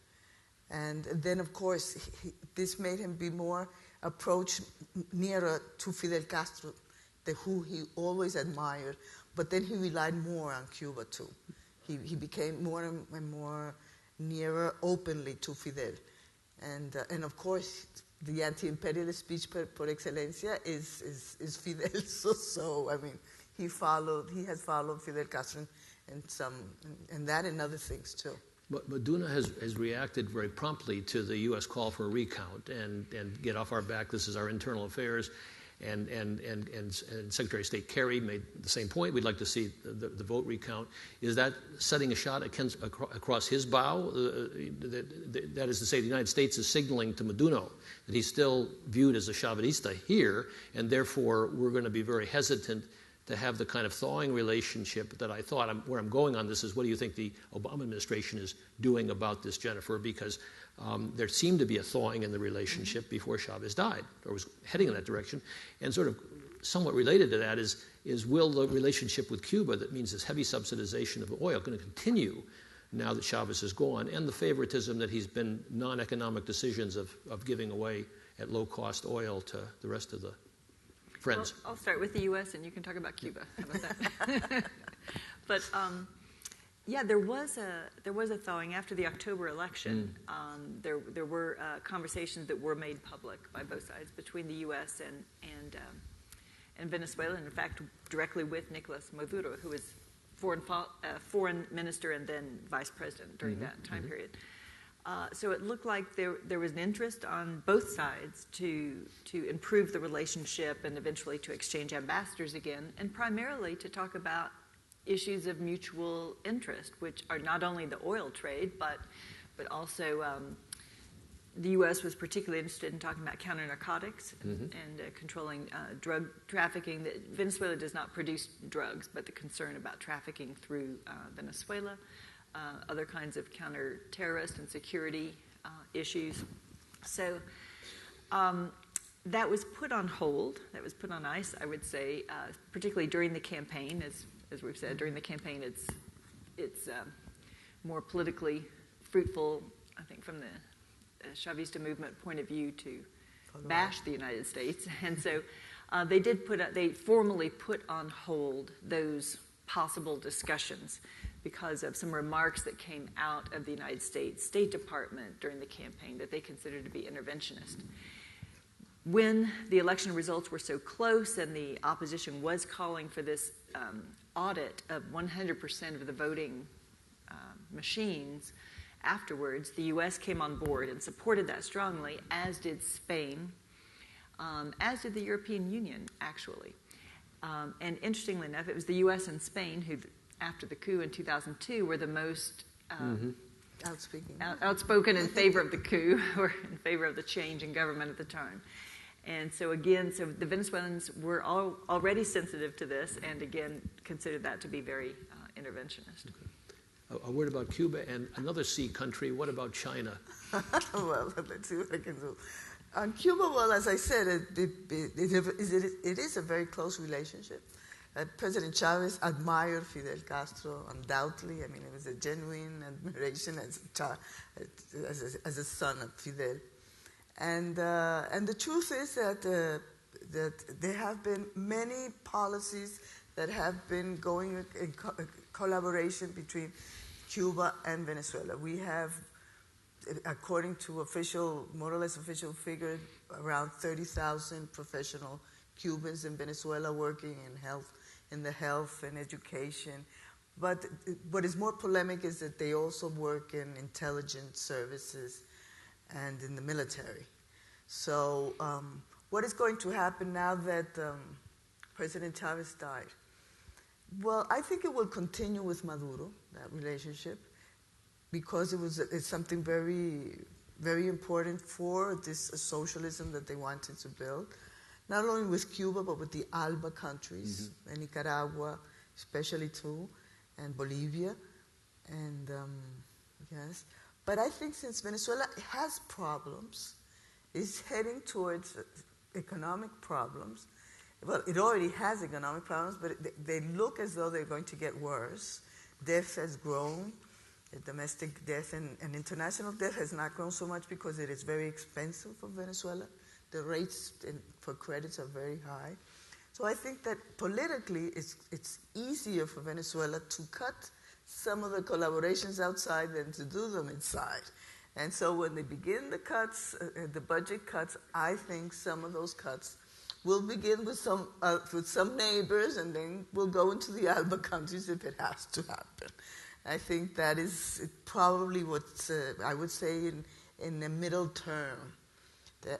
And then, of course, this made him be more approached nearer to Fidel Castro, who he always admired. But then he relied more on Cuba, too. He became more and more nearer openly to Fidel. And of course, the anti-imperialist speech per excelencia is Fidel. So I mean, he has followed Fidel Castro and that and other things too. But Meduna has reacted very promptly to the U.S. call for a recount and get off our back. This is our internal affairs. And Secretary of State Kerry made the same point. We'd like to see the vote recount. Is that setting a shot across his bow? That is to say, the United States is signaling to Meduna that he's still viewed as a Chavinista here, and therefore we're going to be very hesitant to have the kind of thawing relationship that I thought. Where I'm going on this is, what do you think the Obama administration is doing about this, Jennifer? Because there seemed to be a thawing in the relationship before Chavez died, or was heading in that direction. And sort of somewhat related to that is will the relationship with Cuba, that means this heavy subsidization of oil, going to continue now that Chavez is gone, and the favoritism that he's been non-economic decisions of giving away at low-cost oil to the rest of the friends? Well, I'll start with the U.S. and you can talk about Cuba. How about that? But yeah, there was a thawing after the October election. There were conversations that were made public by both sides between the U.S. and Venezuela, and in fact, directly with Nicolas Maduro, who was foreign minister and then vice president during that time period. So it looked like there was an interest on both sides to improve the relationship and eventually to exchange ambassadors again, and primarily to talk about issues of mutual interest, which are not only the oil trade, but also the U.S. was particularly interested in talking about counter-narcotics and controlling drug trafficking. Venezuela does not produce drugs, but the concern about trafficking through Venezuela, other kinds of counter-terrorist and security issues. So that was put on hold. That was put on ice, I would say, particularly during the campaign. As we've said, during the campaign, it's more politically fruitful, I think, from the Chavista movement point of view to bash the United States. And so they formally put on hold those possible discussions because of some remarks that came out of the United States State Department during the campaign that they considered to be interventionist. When the election results were so close and the opposition was calling for this audit of 100% of the voting machines, afterwards, the U.S. came on board and supported that strongly, as did Spain, as did the European Union, actually. And interestingly enough, it was the U.S. and Spain who, after the coup in 2002, were the most outspoken in favor of the coup or in favor of the change in government at the time. And so again, the Venezuelans were already sensitive to this and again considered that to be very interventionist. Okay. A word about Cuba and another sea country. What about China? Well, let's see what I can do. On Cuba, well, as I said, it is a very close relationship. President Chavez admired Fidel Castro, undoubtedly. I mean, it was a genuine admiration as a son of Fidel. And the truth is that there have been many policies that have been going in collaboration between Cuba and Venezuela. We have, according to more or less official figures, around 30,000 professional Cubans in Venezuela working in the health and education. But what is more polemic is that they also work in intelligence services and in the military. So what is going to happen now that President Chavez died? Well, I think it will continue with Maduro, that relationship, because it's something very, very important for this socialism that they wanted to build, not only with Cuba, but with the ALBA countries, and Nicaragua especially too, and Bolivia, and yes. But I think since Venezuela has problems, is heading towards economic problems. Well, it already has economic problems, but they look as though they're going to get worse. Death has grown. Domestic death and international death has not grown so much because it is very expensive for Venezuela. The rates for credits are very high. So I think that politically it's easier for Venezuela to cut some of the collaborations outside than to do them inside. And so when they begin the cuts, the budget cuts, I think some of those cuts will begin with some neighbors, and then we'll go into the ALBA countries if it has to happen. I think that is probably what I would say in the middle term.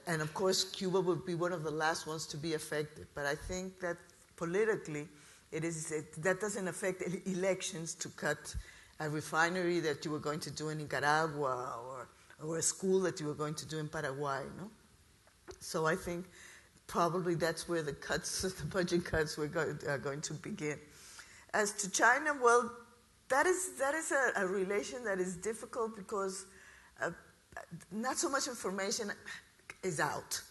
And of course, Cuba would be one of the last ones to be affected. But I think that politically, that doesn't affect elections to cut a refinery that you were going to do in Nicaragua or a school that you were going to do in Paraguay. No? So I think probably that's where the budget cuts are going to begin. As to China, well, that is a relation that is difficult because not so much information is out.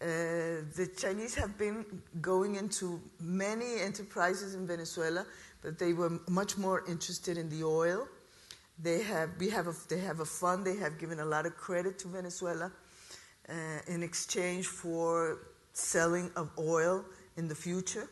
The Chinese have been going into many enterprises in Venezuela, but they were much more interested in the oil. They have a fund. They have given a lot of credit to Venezuela in exchange for selling of oil in the future.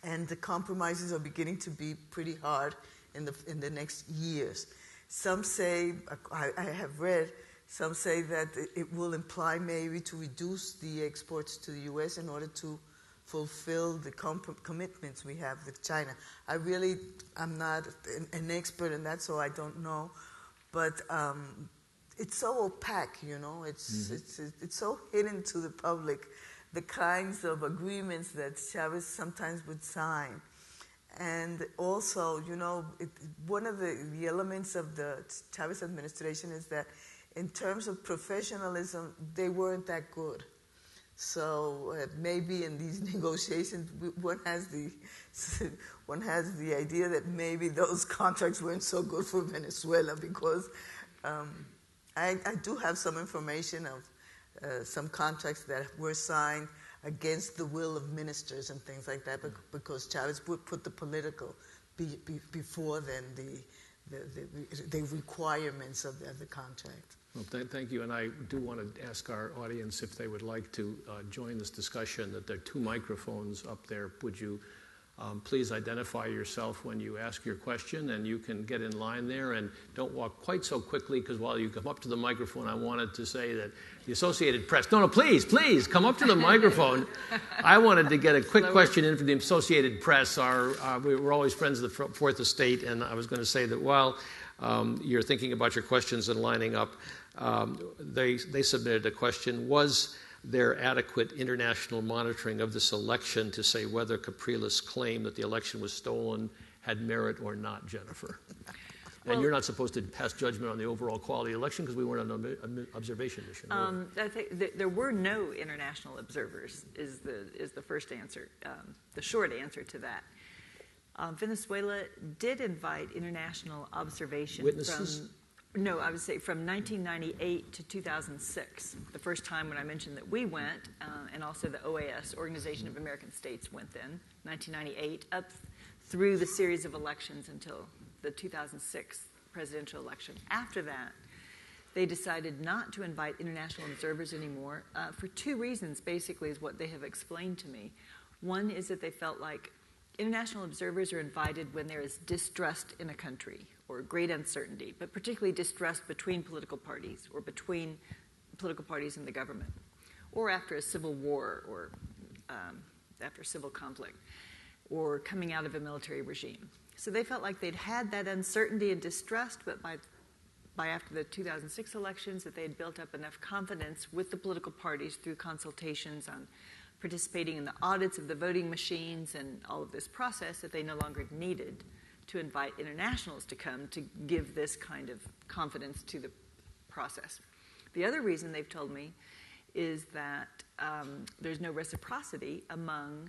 And the compromises are beginning to be pretty hard in the next years. Some say, I have read, some say that it will imply maybe to reduce the exports to the U.S. in order to fulfill the commitments we have with China. I'm not an expert in that, so I don't know. But it's so opaque, you know. It's so hidden to the public, the kinds of agreements that Chavez sometimes would sign. And also, you know, one of the elements of the Chavez administration is that in terms of professionalism, they weren't that good. So maybe in these negotiations, one has the idea that maybe those contracts weren't so good for Venezuela because I do have some information of some contracts that were signed against the will of ministers and things like that, because Chavez would put the political before then the requirements of the contract. Well, thank you, and I do want to ask our audience if they would like to join this discussion, that there are 2 microphones up there. Would you please identify yourself when you ask your question, and you can get in line there, and don't walk quite so quickly, because while you come up to the microphone, I wanted to say that the Associated Press, please, come up to the microphone. I wanted to get a quick question in from the Associated Press. We're always friends of the Fourth Estate, and I was going to say that while you're thinking about your questions and lining up, they submitted a question: was there adequate international monitoring of this election to say whether Capriles' claim that the election was stolen had merit or not, Jennifer? And you're not supposed to pass judgment on the overall quality of the election because we weren't on an observation mission. I think there were no international observers is the first answer, the short answer to that. Venezuela did invite international observation Witnesses? No, I would say from 1998 to 2006, the first time when I mentioned that we went, and also the OAS, Organization of American States, went then, 1998, up through the series of elections until the 2006 presidential election. After that, they decided not to invite international observers anymore for two reasons, basically, is what they have explained to me. One is that they felt like international observers are invited when there is distrust in a country or great uncertainty, but particularly distrust between political parties or between political parties and the government, or after a civil war or after civil conflict, or coming out of a military regime. So they felt like they'd had that uncertainty and distrust, but by after the 2006 elections that they had built up enough confidence with the political parties through consultations on participating in the audits of the voting machines and all of this process that they no longer needed to invite internationals to come to give this kind of confidence to the process. The other reason they've told me is that there's no reciprocity among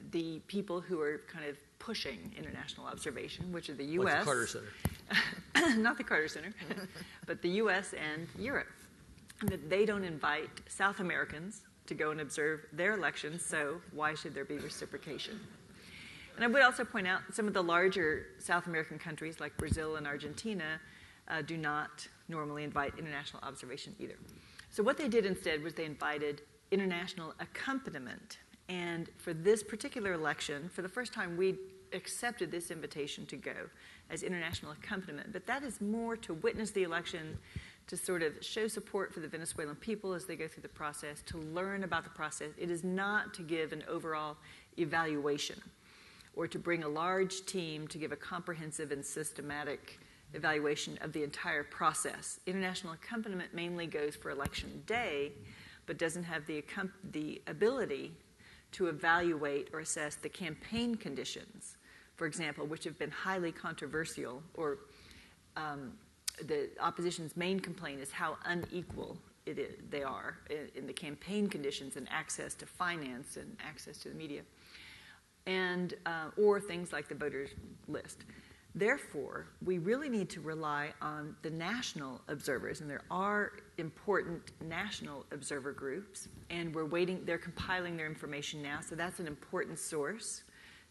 the people who are kind of pushing international observation, which are the U.S. Like the Carter Center. Not the Carter Center, but the U.S. and Europe. And that they don't invite South Americans to go and observe their elections, so why should there be reciprocation? And I would also point out some of the larger South American countries like Brazil and Argentina do not normally invite international observation either. So what they did instead was they invited international accompaniment. And for this particular election, for the first time, we accepted this invitation to go as international accompaniment. But that is more to witness the election, to sort of show support for the Venezuelan people as they go through the process, to learn about the process. It is not to give an overall evaluation or to bring a large team to give a comprehensive and systematic evaluation of the entire process. International accompaniment mainly goes for election day, but doesn't have the ability to evaluate or assess the campaign conditions, for example, which have been highly controversial, or the opposition's main complaint is how unequal they are in the campaign conditions and access to finance and access to the media, and or things like the voters list. Therefore, we really need to rely on the national observers, and there are important national observer groups, and they're compiling their information now, so that's an important source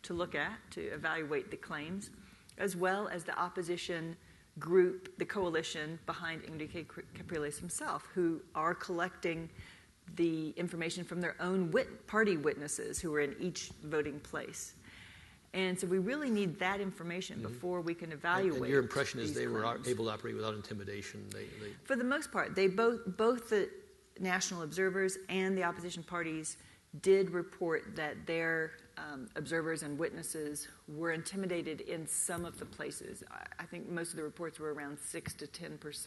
to look at, to evaluate the claims, as well as the opposition group, the coalition behind Enrique Capriles himself, who are collecting the information from their own party witnesses who are in each voting place. And so we really need that information before we can evaluate. And your impression is they were claims. able to operate without intimidation? For the most part, they both the national observers and the opposition parties did report that their observers and witnesses were intimidated in some of the places. I think most of the reports were around 6 to 10%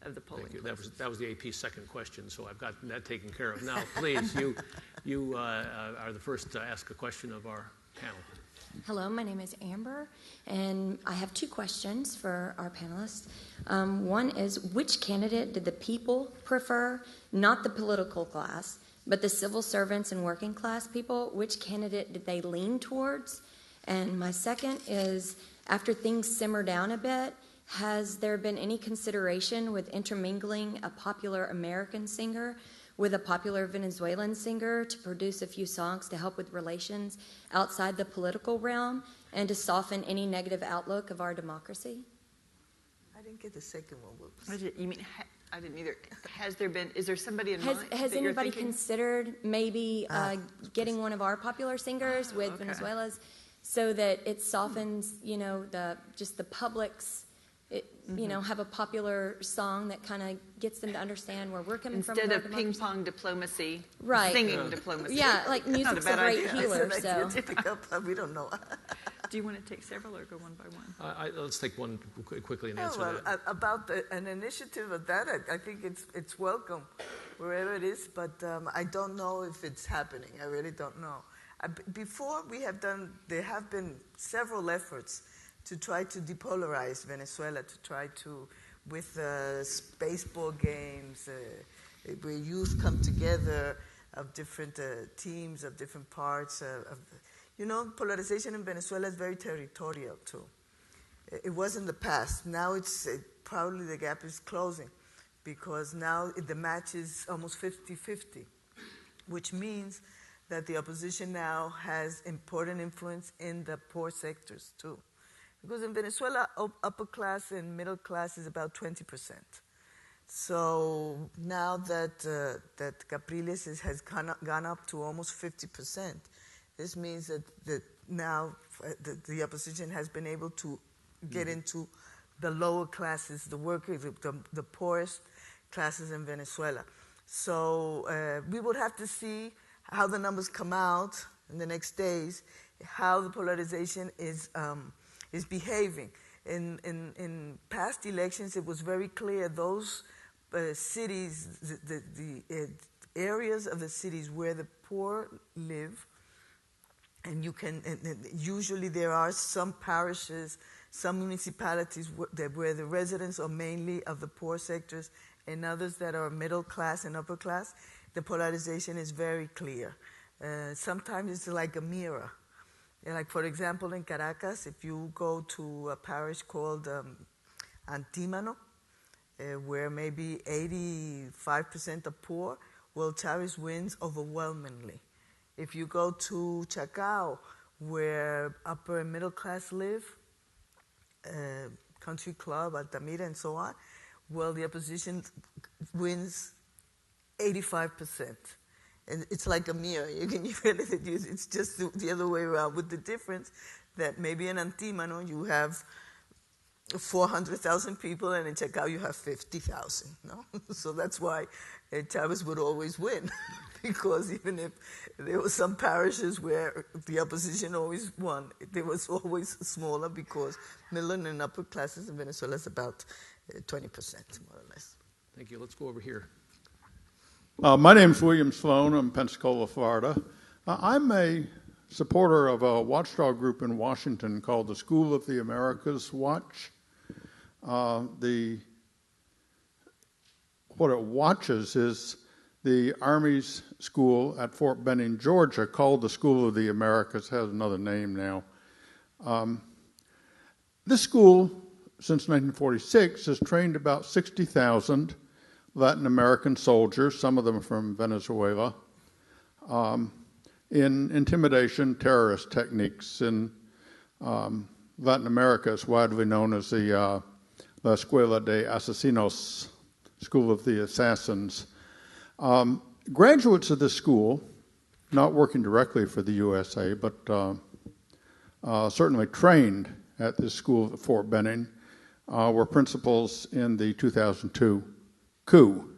of the polling. Thank you. That was the AP's second question, so I've got that taken care of. Now, please, you are the first to ask a question of our panel. Hello, my name is Amber, and I have two questions for our panelists. One is, which candidate did the people prefer, not the political class, but the civil servants and working class people? Which candidate did they lean towards? And my second is, after things simmer down a bit, has there been any consideration with intermingling a popular American singer with a popular Venezuelan singer to produce a few songs to help with relations outside the political realm and to soften any negative outlook of our democracy? I didn't get the second one. Whoops. You mean, I didn't either. Is there somebody in mind? Has anybody considered maybe getting one of our popular singers with Venezuelas so that it softens, just the public's, have a popular song that kind of gets them to understand where we're coming from. Instead of ping pong diplomacy, right? Singing diplomacy. Yeah, like music's a great healer. So we don't know. Do you want to take several or go one by one? Let's take one quickly and answer that. About an initiative of that, I think it's welcome wherever it is, but I don't know if it's happening. I really don't know. Before there have been several efforts to try to depolarize Venezuela, to try to, with baseball games, where youth come together of different teams, of different parts. Polarization in Venezuela is very territorial, too. It was in the past. Now it's probably the gap is closing, because now the match is almost 50-50, which means that the opposition now has important influence in the poor sectors too. Because in Venezuela, upper class and middle class is about 20%. So now that Capriles has gone up to almost 50%, this means that now the opposition has been able to get into the lower classes, the workers, the poorest classes in Venezuela. So we would have to see how the numbers come out in the next days, how the polarization is behaving. In past elections, it was very clear those cities, the areas of the cities where the poor live, and usually there are some parishes, some municipalities where the residents are mainly of the poor sectors, and others that are middle class and upper class. The polarization is very clear. Sometimes it's like a mirror. Like, for example, in Caracas, if you go to a parish called Antímano, where maybe 85% are poor, well, Chavez wins overwhelmingly. If you go to Chacao, where upper and middle class live, Country Club, Altamira, and so on, well, the opposition wins 85%. And it's like a mirror. It's just the other way around, with the difference that maybe in Antímano you have 400,000 people, and in Chacao you have 50,000. No? So that's why Chavez would always win, because even if there were some parishes where the opposition always won, it was always smaller, because middle and upper classes in Venezuela is about 20%, more or less. Thank you. Let's go over here. My name's William Sloan. I'm in Pensacola, Florida. I'm a supporter of a watchdog group in Washington called the School of the Americas Watch. What it watches is the Army's school at Fort Benning, Georgia, called the School of the Americas, has another name now. This school, since 1946, has trained about 60,000 Latin American soldiers, some of them from Venezuela, in intimidation terrorist techniques. In Latin America, it's widely known as the La Escuela de Asesinos, School of the Assassins. Graduates of this school, not working directly for the USA, but certainly trained at this school at Fort Benning, were principals in the 2002 coup.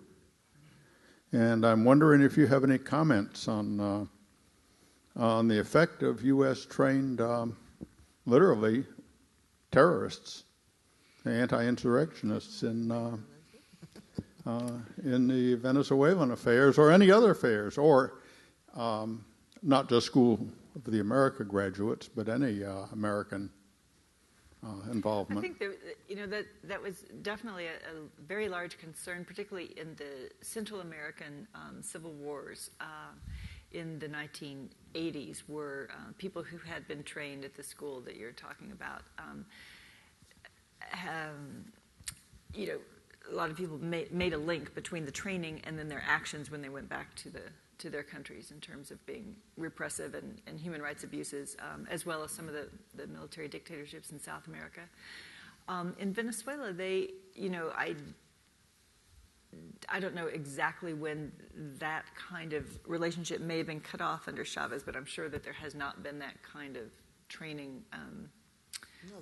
And I'm wondering if you have any comments on the effect of U.S.-trained, literally, terrorists, anti-insurrectionists in the Venezuelan affairs or any other affairs, or not just School of the America graduates, but any American involvement. I think that was definitely a very large concern, particularly in the Central American civil wars in the 1980s, were people who had been trained at the school that you're talking about. A lot of people made a link between the training and then their actions when they went back to their countries in terms of being repressive and human rights abuses, as well as some of the military dictatorships in South America. In Venezuela, I don't know exactly when that kind of relationship may have been cut off under Chavez, but I'm sure that there has not been that kind of training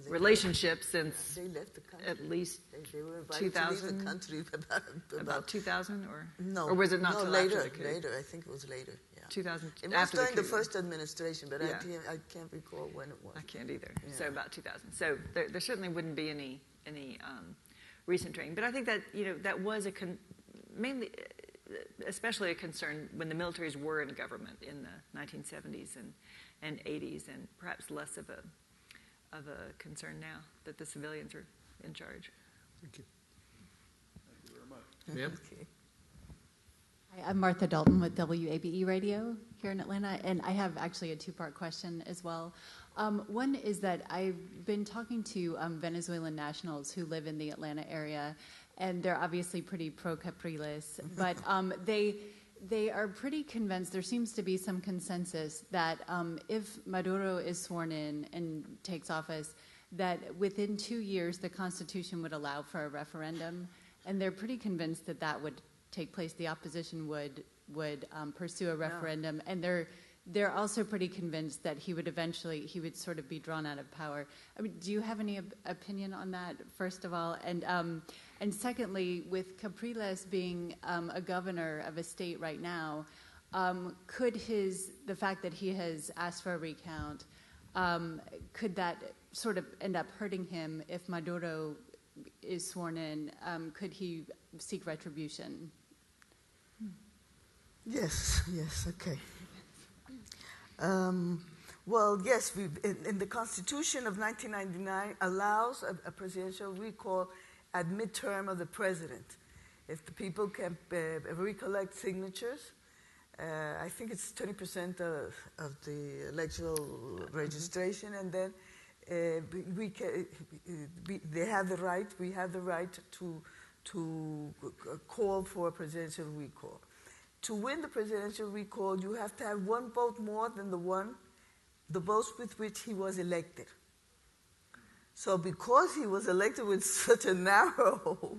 relationship since they left the country. At least they were invited 2000. to leave the country About 2000, or no, or was it not no, till later? after the coup? Later, I think it was later. Yeah, 2000. it was after during the the coup. first administration, but Yeah. I can't recall when it was. I can't either. Yeah. So about 2000. So there certainly wouldn't be any recent training, but I think that that was mainly, especially a concern when the militaries were in government in the 1970s and 80s, and perhaps less of a concern now that the civilians are in charge. Thank you. Thank you very much. Ma'am? Okay. Hi, I'm Martha Dalton with WABE Radio here in Atlanta, and I have actually a two-part question as well. One is that I've been talking to Venezuelan nationals who live in the Atlanta area, and they're obviously pretty pro-Capriles, but they are pretty convinced, there seems to be some consensus that if Maduro is sworn in and takes office, that within 2 years the Constitution would allow for a referendum, and they're pretty convinced that that would take place. The opposition would pursue a referendum, and they're also pretty convinced that he would sort of be drawn out of power. I mean, do you have any opinion on that, first of all? And secondly, with Capriles being a governor of a state right now, could the fact that he has asked for a recount, could that sort of end up hurting him if Maduro is sworn in? Could he seek retribution? Yes, okay. Well, yes, in the Constitution of 1999 allows a presidential recall at midterm of the president. If the people can recollect signatures, I think it's 20% of the electoral registration, and then they have the right, we have the right to call for a presidential recall. To win the presidential recall, you have to have one vote more than the votes with which he was elected. So because he was elected with such a narrow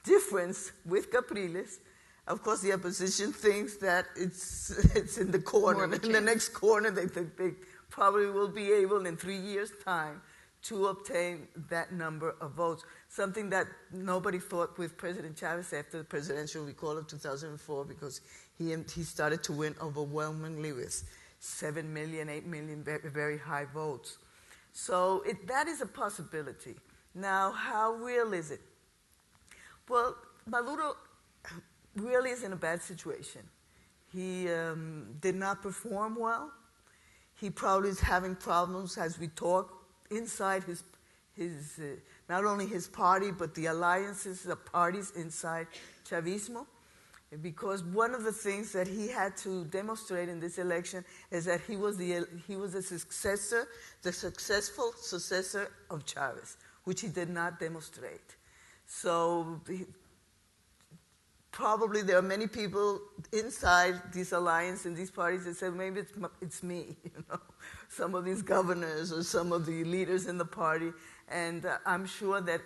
difference with Capriles, of course the opposition thinks that it's in the corner. In the next corner, they think they probably will be able in 3 years' time to obtain that number of votes, something that nobody thought with President Chavez after the presidential recall of 2004, because he started to win overwhelmingly with 7 million, 8 million very, very high votes. So that is a possibility. Now, how real is it? Well, Maduro really is in a bad situation. He did not perform well. He probably is having problems as we talk inside his not only his party, but the alliances, the parties inside Chavismo. Because one of the things that he had to demonstrate in this election is that he was the successful successor of Chavez, which he did not demonstrate. So probably there are many people inside this alliance and these parties that say, maybe it's me, some of these governors or some of the leaders in the party. And I'm sure that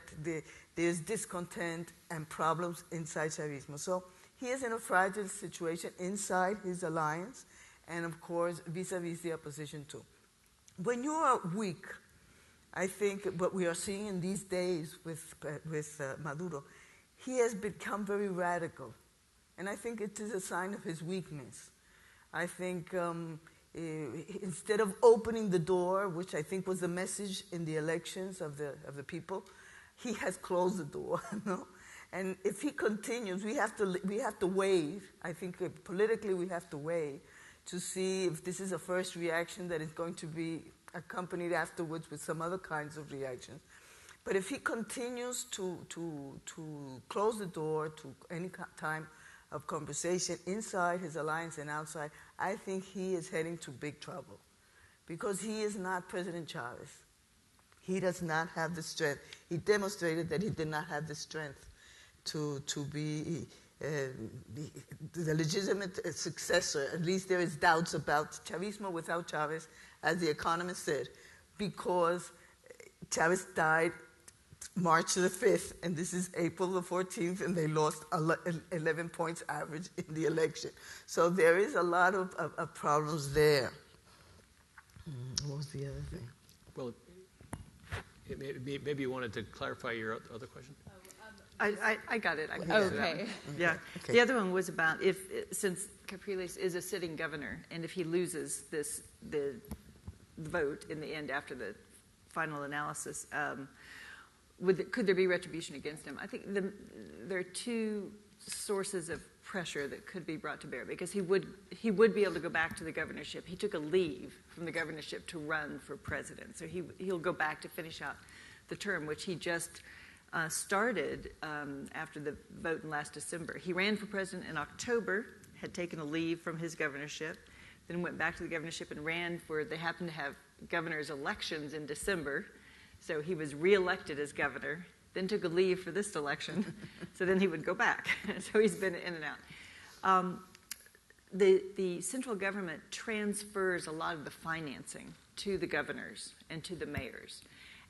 there's discontent and problems inside Chavismo. So he is in a fragile situation inside his alliance, and of course, vis-a-vis the opposition too. When you are weak, I think what we are seeing in these days with Maduro, he has become very radical. And I think it is a sign of his weakness. I think instead of opening the door, which I think was the message in the elections of the people, he has closed the door. And if he continues, we have to wait. I think politically we have to wait to see if this is a first reaction that is going to be accompanied afterwards with some other kinds of reactions. But if he continues to close the door to any time of conversation inside his alliance and outside, I think he is heading to big trouble, because he is not President Chavez. He does not have the strength. He demonstrated that he did not have the strength to be the legitimate successor. At least there is doubts about Chavismo without Chavez, as The Economist said, because Chavez died March the 5th, and this is April the 14th, and they lost 11 points average in the election. So there is a lot of problems there. What was the other thing? Well, maybe you wanted to clarify your other question? I got it. Okay. Yeah. Okay. The other one was about since Capriles is a sitting governor, and if he loses the vote in the end after the final analysis, could there be retribution against him? I think there are two sources of pressure that could be brought to bear, because he would be able to go back to the governorship. He took a leave from the governorship to run for president, so he'll go back to finish out the term, which he just started after the vote in last December. He ran for president in October, had taken a leave from his governorship, then went back to the governorship and ran for, they happened to have governor's elections in December, so he was reelected as governor, then took a leave for this election, so then he would go back. So he's been in and out. The central government transfers a lot of the financing to the governors and to the mayors.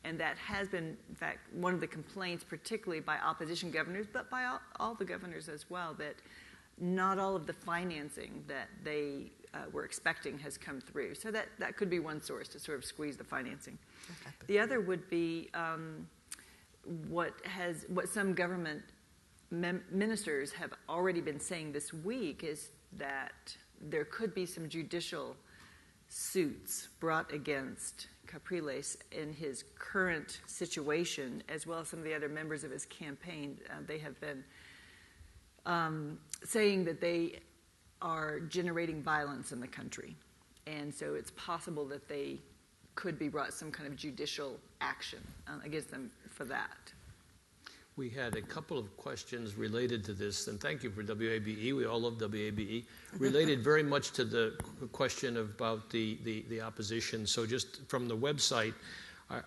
And that has been, in fact, one of the complaints, particularly by opposition governors, but by all the governors as well, that not all of the financing that they were expecting has come through. So that could be one source to sort of squeeze the financing. The other would be what some government ministers have already been saying this week is that there could be some judicial suits brought against Capriles in his current situation, as well as some of the other members of his campaign. They have been saying that they are generating violence in the country. And so it's possible that they could be brought some kind of judicial action against them for that. We had a couple of questions related to this, and thank you for WABE. We all love WABE. Related very much to the question about the opposition. So just from the website,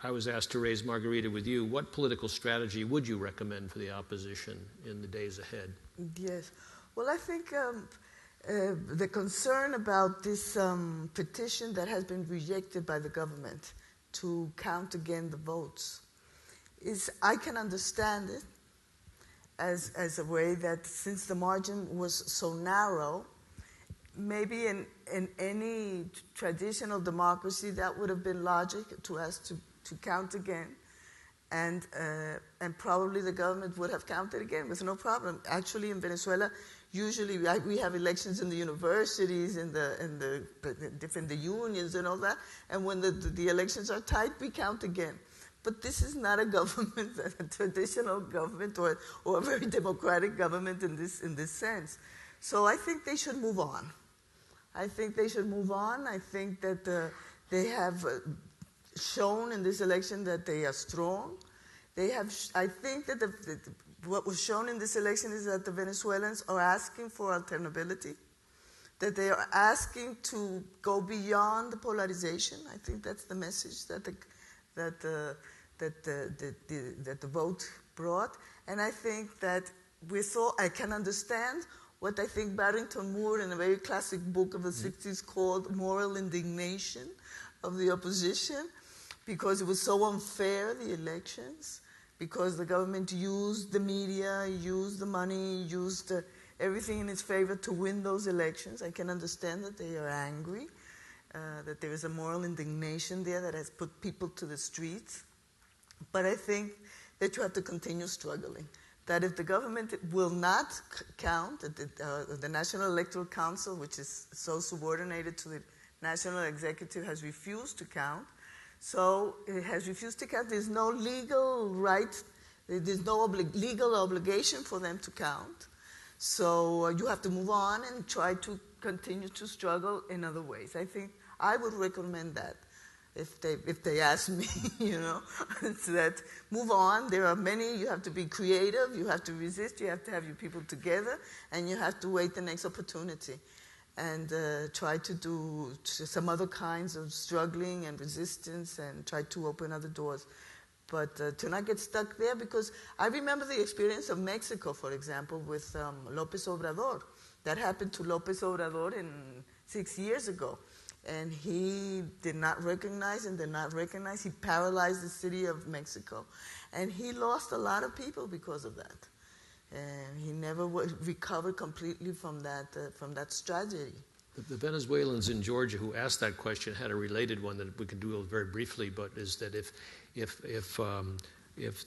I was asked to raise, Margarita, with you, what political strategy would you recommend for the opposition in the days ahead? Yes. Well, I think the concern about this petition that has been rejected by the government to count again the votes is, I can understand it as a way that since the margin was so narrow, maybe in any traditional democracy that would have been logic to ask to count again, and probably the government would have counted again with no problem. Actually, in Venezuela, usually we have elections in the universities, in the unions and all that, and when the elections are tight, we count again. But this is not a government, a traditional government, or a very democratic government in this sense. So I think they should move on. I think that they have shown in this election that they are strong. I think that what was shown in this election is that the Venezuelans are asking for alternability, that they are asking to go beyond the polarization. I think that's the message that the vote brought. And I think that I can understand what I think Barrington Moore, in a very classic book of the 60s called Moral Indignation of the Opposition, because it was so unfair, the elections, because the government used the media, used the money, used everything in its favor to win those elections. I can understand that they are angry, that there is a moral indignation there that has put people to the streets. But I think that you have to continue struggling. That if the government will not count, the National Electoral Council, which is so subordinated to the National Executive, has refused to count. So it has refused to count. There's no legal right, there's no legal obligation for them to count. So you have to move on and try to continue to struggle in other ways. I think I would recommend that. If they ask me, it's that move on. There are many. You have to be creative. You have to resist. You have to have your people together, and you have to wait the next opportunity, and try to do some other kinds of struggling and resistance, and try to open other doors. But to not get stuck there, because I remember the experience of Mexico, for example, with López Obrador. That happened to López Obrador 6 years ago. And he did not recognize. He paralyzed the city of Mexico. And he lost a lot of people because of that. And he never recovered completely from that tragedy. The Venezuelans in Georgia who asked that question had a related one that we can do very briefly, but is that if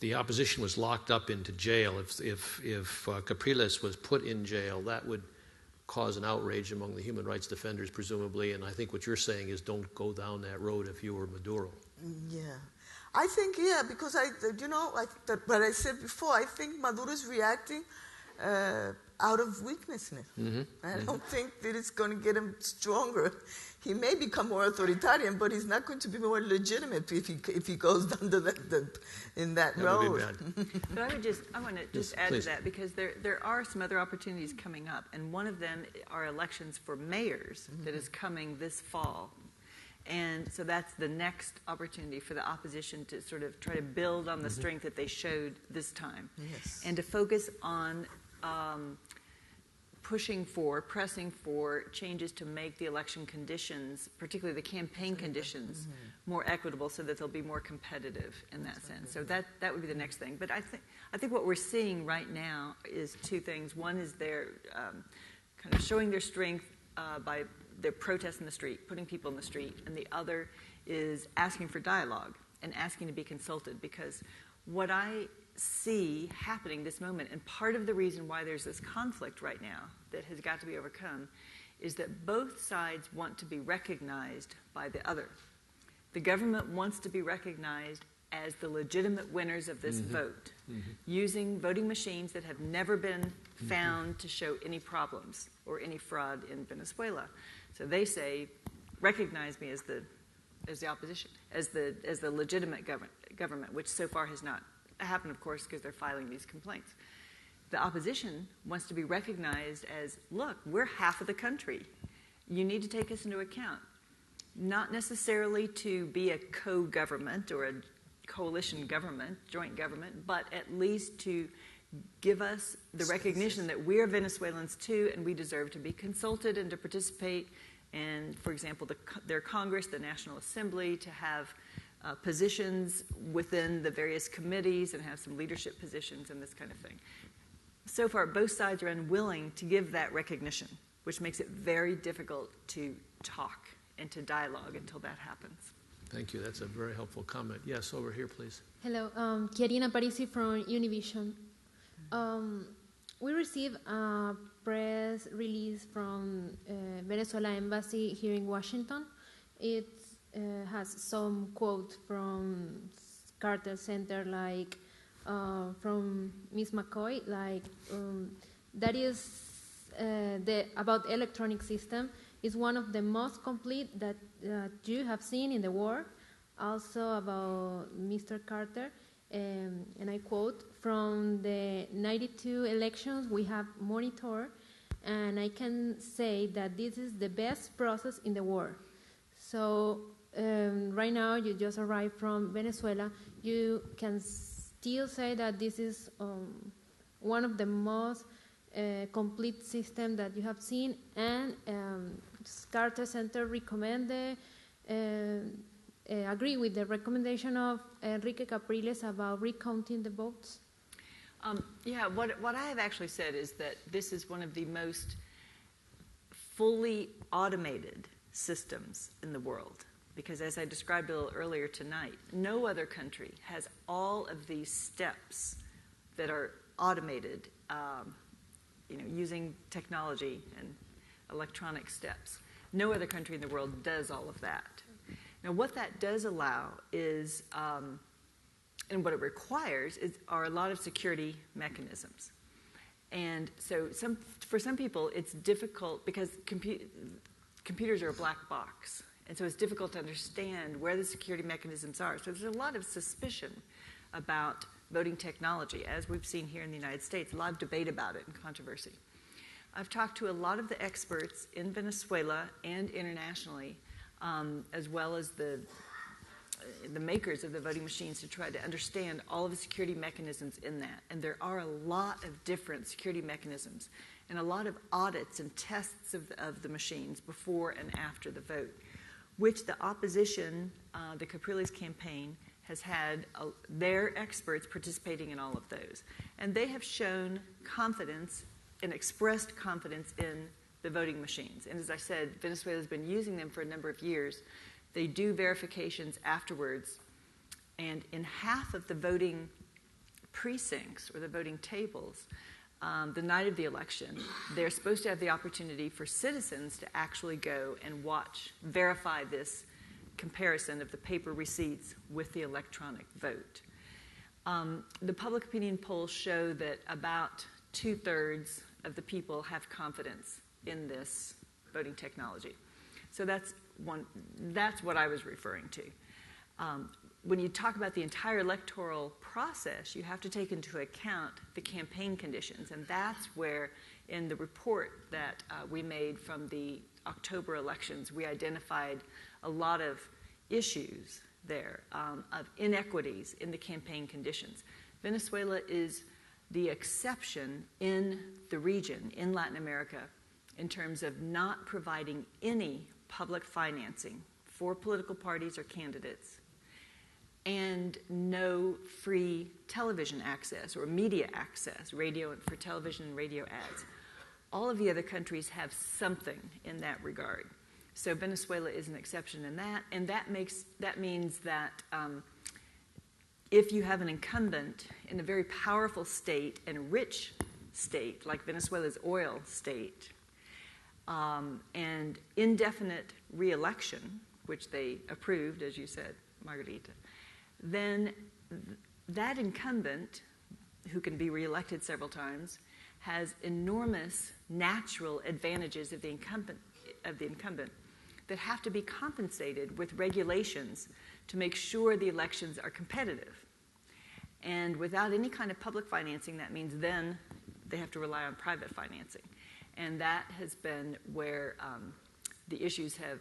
the opposition was locked up into jail, if Capriles was put in jail, that would cause an outrage among the human rights defenders, presumably, and I think what you're saying is don't go down that road if you were Maduro. Yeah. I think, because what I said before, I think Maduro is reacting out of weakness. I don't think that it's going to get him stronger. He may become more authoritarian, but he's not going to be more legitimate if he goes down in that road. Would be bad. But I want to just add to that, because there are some other opportunities coming up, and one of them are elections for mayors that is coming this fall. And so that's the next opportunity for the opposition to sort of try to build on the strength that they showed this time. Yes. And to focus on pressing for changes to make the election conditions, particularly the campaign conditions, more equitable, so that they'll be more competitive in that sense. So that would be the next thing. But I think what we're seeing right now is two things. One is they're kind of showing their strength by their protests in the street, putting people in the street, and the other is asking for dialogue and asking to be consulted, because what I see happening this moment, and part of the reason why there's this conflict right now that has got to be overcome, is that both sides want to be recognized by the other. The government wants to be recognized as the legitimate winners of this vote, using voting machines that have never been found to show any problems or any fraud in Venezuela. So they say, recognize me as the opposition, as the legitimate government, which so far has not happened, of course, because they're filing these complaints. The opposition wants to be recognized as, look, we're half of the country. You need to take us into account. Not necessarily to be a co-government or a coalition government, joint government, but at least to give us the recognition that we're Venezuelans too, and we deserve to be consulted and to participate in, for example, their Congress, the National Assembly, to have positions within the various committees and have some leadership positions and this kind of thing. So far, both sides are unwilling to give that recognition, which makes it very difficult to talk and to dialogue until that happens. Thank you. That's a very helpful comment. Yes, over here, please. Hello, Chiarina Parisi from Univision. We received a press release from Venezuela Embassy here in Washington. It has some quotes from Carter Center, like from Ms. McCoy, like that is about electronic system is one of the most complete that you have seen in the world. Also about Mr. Carter, and I quote, from the 92 elections we have monitored, and I can say that this is the best process in the world. So right now you just arrived from Venezuela. You can still say that this is one of the most complete system that you have seen, and Carter Center agree with the recommendation of Enrique Capriles about recounting the votes? What I have actually said is that this is one of the most fully automated systems in the world, because as I described a little earlier tonight, no other country has all of these steps that are automated, using technology and electronic steps. No other country in the world does all of that. Now, what that does allow is, and what it requires, are a lot of security mechanisms. And so for some people, it's difficult because computers are a black box. And so it's difficult to understand where the security mechanisms are. So there's a lot of suspicion about voting technology, as we've seen here in the United States, a lot of debate about it and controversy. I've talked to a lot of the experts in Venezuela and internationally, as well as the makers of the voting machines, to try to understand all of the security mechanisms in that. And there are a lot of different security mechanisms and a lot of audits and tests of the machines before and after the vote, which the opposition, the Capriles campaign, has had their experts participating in all of those. And they have shown confidence and expressed confidence in the voting machines. And as I said, Venezuela's been using them for a number of years. They do verifications afterwards. And in half of the voting precincts or the voting tables, the night of the election, they're supposed to have the opportunity for citizens to actually go and verify this comparison of the paper receipts with the electronic vote. The public opinion polls show that about 2/3 of the people have confidence in this voting technology. So that's what I was referring to. When you talk about the entire electoral process, you have to take into account the campaign conditions, and that's where, in the report that we made from the October elections, we identified a lot of issues there, of inequities in the campaign conditions. Venezuela is the exception in the region, in Latin America, in terms of not providing any public financing for political parties or candidates, and no free television access or media access, radio for television and radio ads. All of the other countries have something in that regard. So Venezuela is an exception in that, and that means that if you have an incumbent in a very powerful state and a rich state, like Venezuela's oil state, and indefinite re-election, which they approved, as you said, Margarita, then that incumbent, who can be re-elected several times, has enormous natural advantages of the incumbent that have to be compensated with regulations to make sure the elections are competitive. And without any kind of public financing, that means then they have to rely on private financing. And that has been where the issues have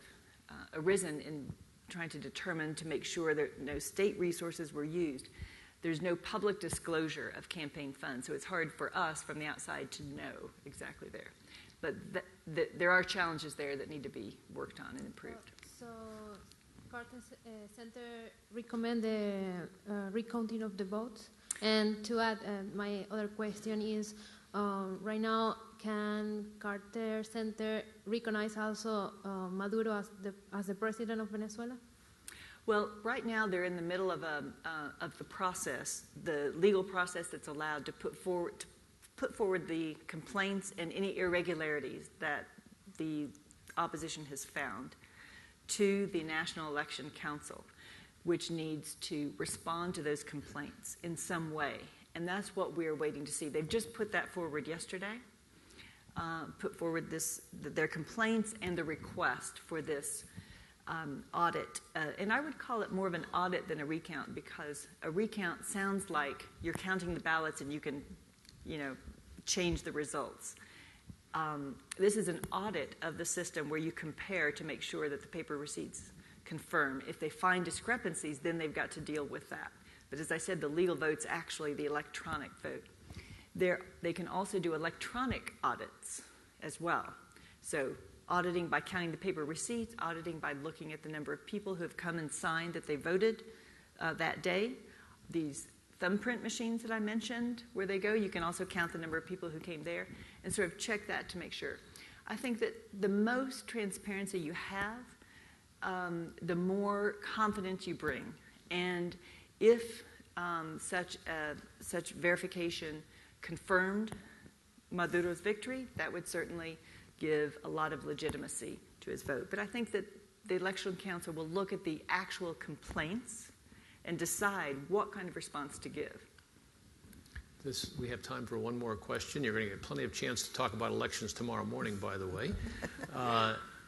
arisen in trying to determine to make sure that no state resources were used. There's no public disclosure of campaign funds, so it's hard for us from the outside to know exactly there. But there are challenges there that need to be worked on and improved. So Carter Center recommend the recounting of the votes. And to add, my other question is, right now, can Carter Center recognize also Maduro as the president of Venezuela? Well, right now they're in the middle of the process, the legal process that's allowed to put forward the complaints and any irregularities that the opposition has found to the National Election Council, which needs to respond to those complaints in some way. And that's what we're waiting to see. They've just put that forward yesterday, put forward their complaints and the request for this audit. And I would call it more of an audit than a recount, because a recount sounds like you're counting the ballots and you can, change the results. This is an audit of the system where you compare to make sure that the paper receipts confirm. If they find discrepancies, then they've got to deal with that. But as I said, the legal vote's actually the electronic vote. They can also do electronic audits as well. So auditing by counting the paper receipts, auditing by looking at the number of people who have come and signed that they voted that day. These thumbprint machines that I mentioned, where they go, you can also count the number of people who came there and sort of check that to make sure. I think that the most transparency you have, the more confidence you bring. And if such verification confirmed Maduro's victory, that would certainly give a lot of legitimacy to his vote. But I think that the Election Council will look at the actual complaints and decide what kind of response to give. We have time for one more question. You're going to get plenty of chance to talk about elections tomorrow morning, by the way.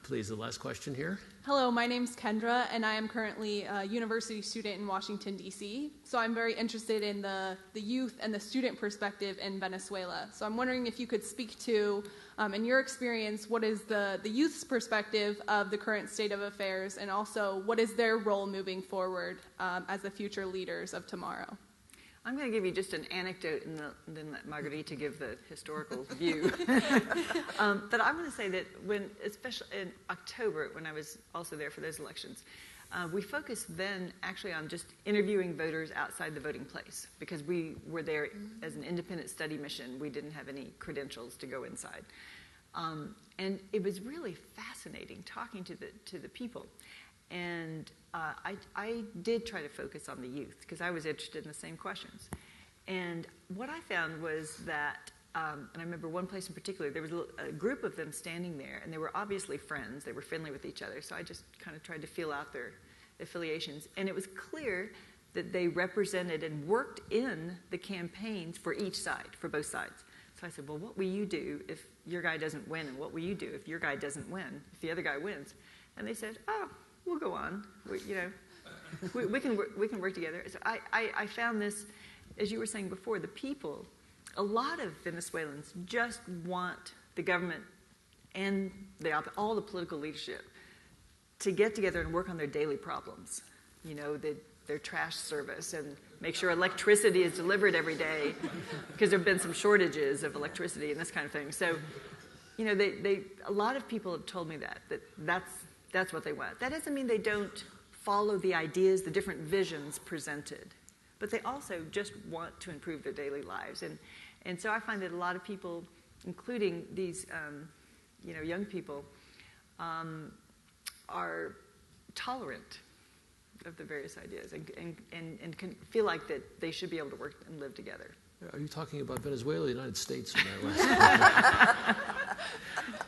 Please, the last question here. Hello, my name's Kendra, and I am currently a university student in Washington, D.C. So I'm very interested in the youth and the student perspective in Venezuela. So I'm wondering if you could speak to, in your experience, what is the youth's perspective of the current state of affairs, and also what is their role moving forward as the future leaders of tomorrow? I'm going to give you just an anecdote and then let Margarita give the historical view. But I'm going to say that especially in October, when I was also there for those elections, we focused then actually on just interviewing voters outside the voting place, because we were there as an independent study mission. We didn't have any credentials to go inside. And it was really fascinating talking to the people. And I did try to focus on the youth because I was interested in the same questions. And what I found was that, and I remember one place in particular, there was a group of them standing there, and they were obviously friends. They were friendly with each other. So I just kind of tried to feel out their affiliations. And it was clear that they represented and worked in the campaigns for each side, for both sides. So I said, well, what will you do if your guy doesn't win? And what will you do if your guy doesn't win, if the other guy wins? And they said, oh, we'll go on. We can work together. So I found this, as you were saying before, the people, a lot of Venezuelans just want the government and all the political leadership to get together and work on their daily problems. Their trash service and make sure electricity is delivered every day, because there have been some shortages of electricity and this kind of thing. So, a lot of people have told me that's what they want. That doesn't mean they don't follow the ideas, the different visions presented, but they also just want to improve their daily lives. And so I find that a lot of people, including these, young people, are tolerant of the various ideas and can feel like that they should be able to work and live together. Are you talking about Venezuela or the United States in that last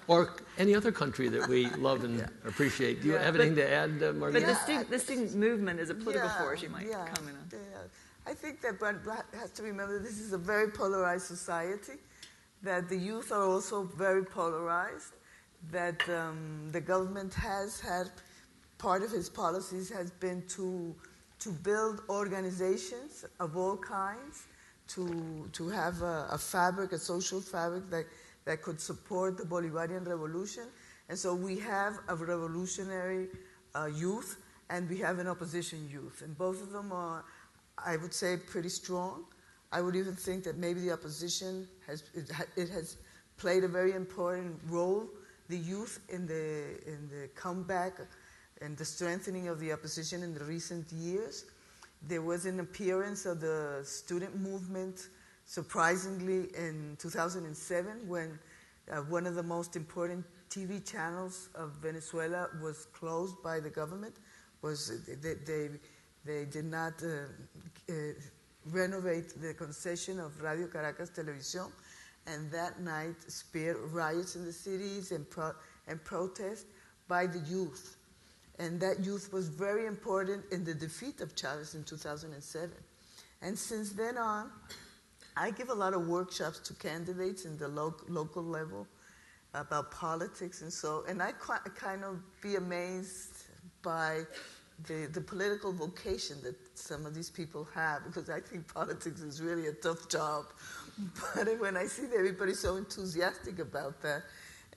or any other country that we love and appreciate? Do you have anything to add, Margarita? But the student movement is a political force you might comment on. Yeah. I think that one has to remember this is a very polarized society, that the youth are also very polarized, that the government has had, part of its policies has been to build organizations of all kinds, to have a fabric, a social fabric that could support the Bolivarian revolution. And so we have a revolutionary youth and we have an opposition youth. And both of them are, I would say, pretty strong. I would even think that maybe the opposition has played a very important role, the youth, in the comeback and the strengthening of the opposition in the recent years. There was an appearance of the student movement, surprisingly, in 2007 when one of the most important TV channels of Venezuela was closed by the government. They did not renovate the concession of Radio Caracas Televisión, and that night spared riots in the cities and protests by the youth. And that youth was very important in the defeat of Chavez in 2007. And since then on, I give a lot of workshops to candidates in the local level about politics and I kind of be amazed by the political vocation that some of these people have, because I think politics is really a tough job. But when I see that everybody's so enthusiastic about that,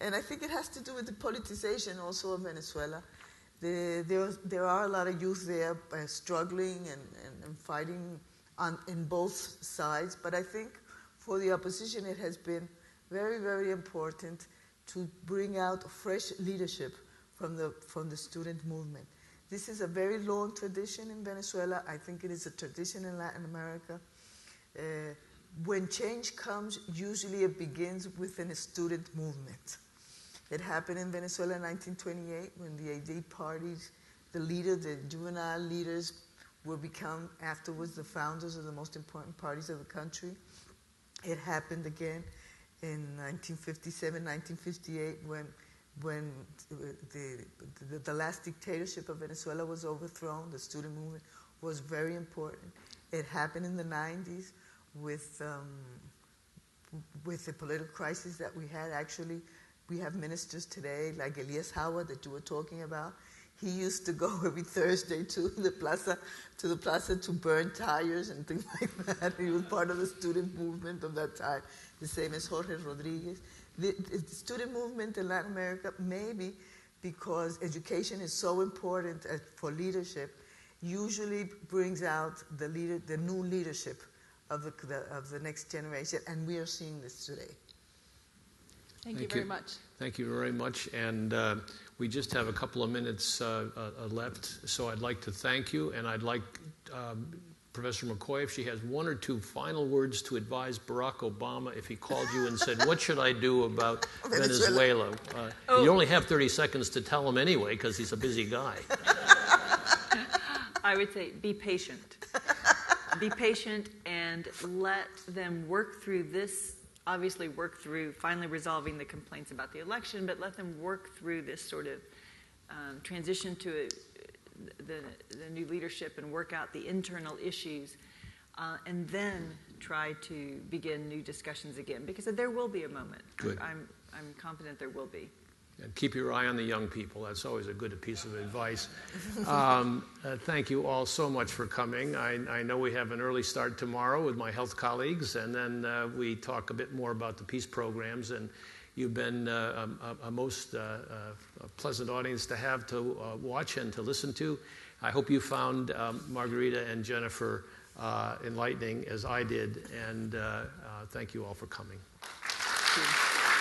and I think it has to do with the politicization also of Venezuela. There are a lot of youth there struggling and fighting in both sides, but I think for the opposition it has been very, very important to bring out fresh leadership from the student movement. This is a very long tradition in Venezuela. I think it is a tradition in Latin America. When change comes, usually it begins within a student movement. It happened in Venezuela in 1928 when the AD parties, the juvenile leaders, will become afterwards the founders of the most important parties of the country. It happened again in 1957, 1958 when the last dictatorship of Venezuela was overthrown. The student movement was very important. It happened in the 90s with the political crisis that we had. Actually, we have ministers today like Elias Howard that you were talking about. He used to go every Thursday to the plaza to burn tires and things like that. He was part of the student movement of that time, the same as Jorge Rodriguez. The student movement in Latin America, maybe because education is so important for leadership, usually brings out the new leadership of the next generation, and we are seeing this today. Thank you very much. Thank you very much. And we just have a couple of minutes left, so I'd like to thank you, and I'd like Professor McCoy, if she has one or two final words to advise Barack Obama if he called you and said, what should I do about Venezuela? You only have 30 seconds to tell him anyway, because he's a busy guy. I would say be patient. Be patient and let them work through this, obviously work through finally resolving the complaints about the election, but let them work through this sort of transition to the new leadership and work out the internal issues, and then try to begin new discussions again, because there will be a moment. Good. I'm confident there will be. And keep your eye on the young people. That's always a good piece of advice. Thank you all so much for coming. I know we have an early start tomorrow with my health colleagues, and then we talk a bit more about the peace programs. And you've been a most pleasant audience to have to watch and to listen to. I hope you found Margarita and Jennifer enlightening as I did, and thank you all for coming. Thank you.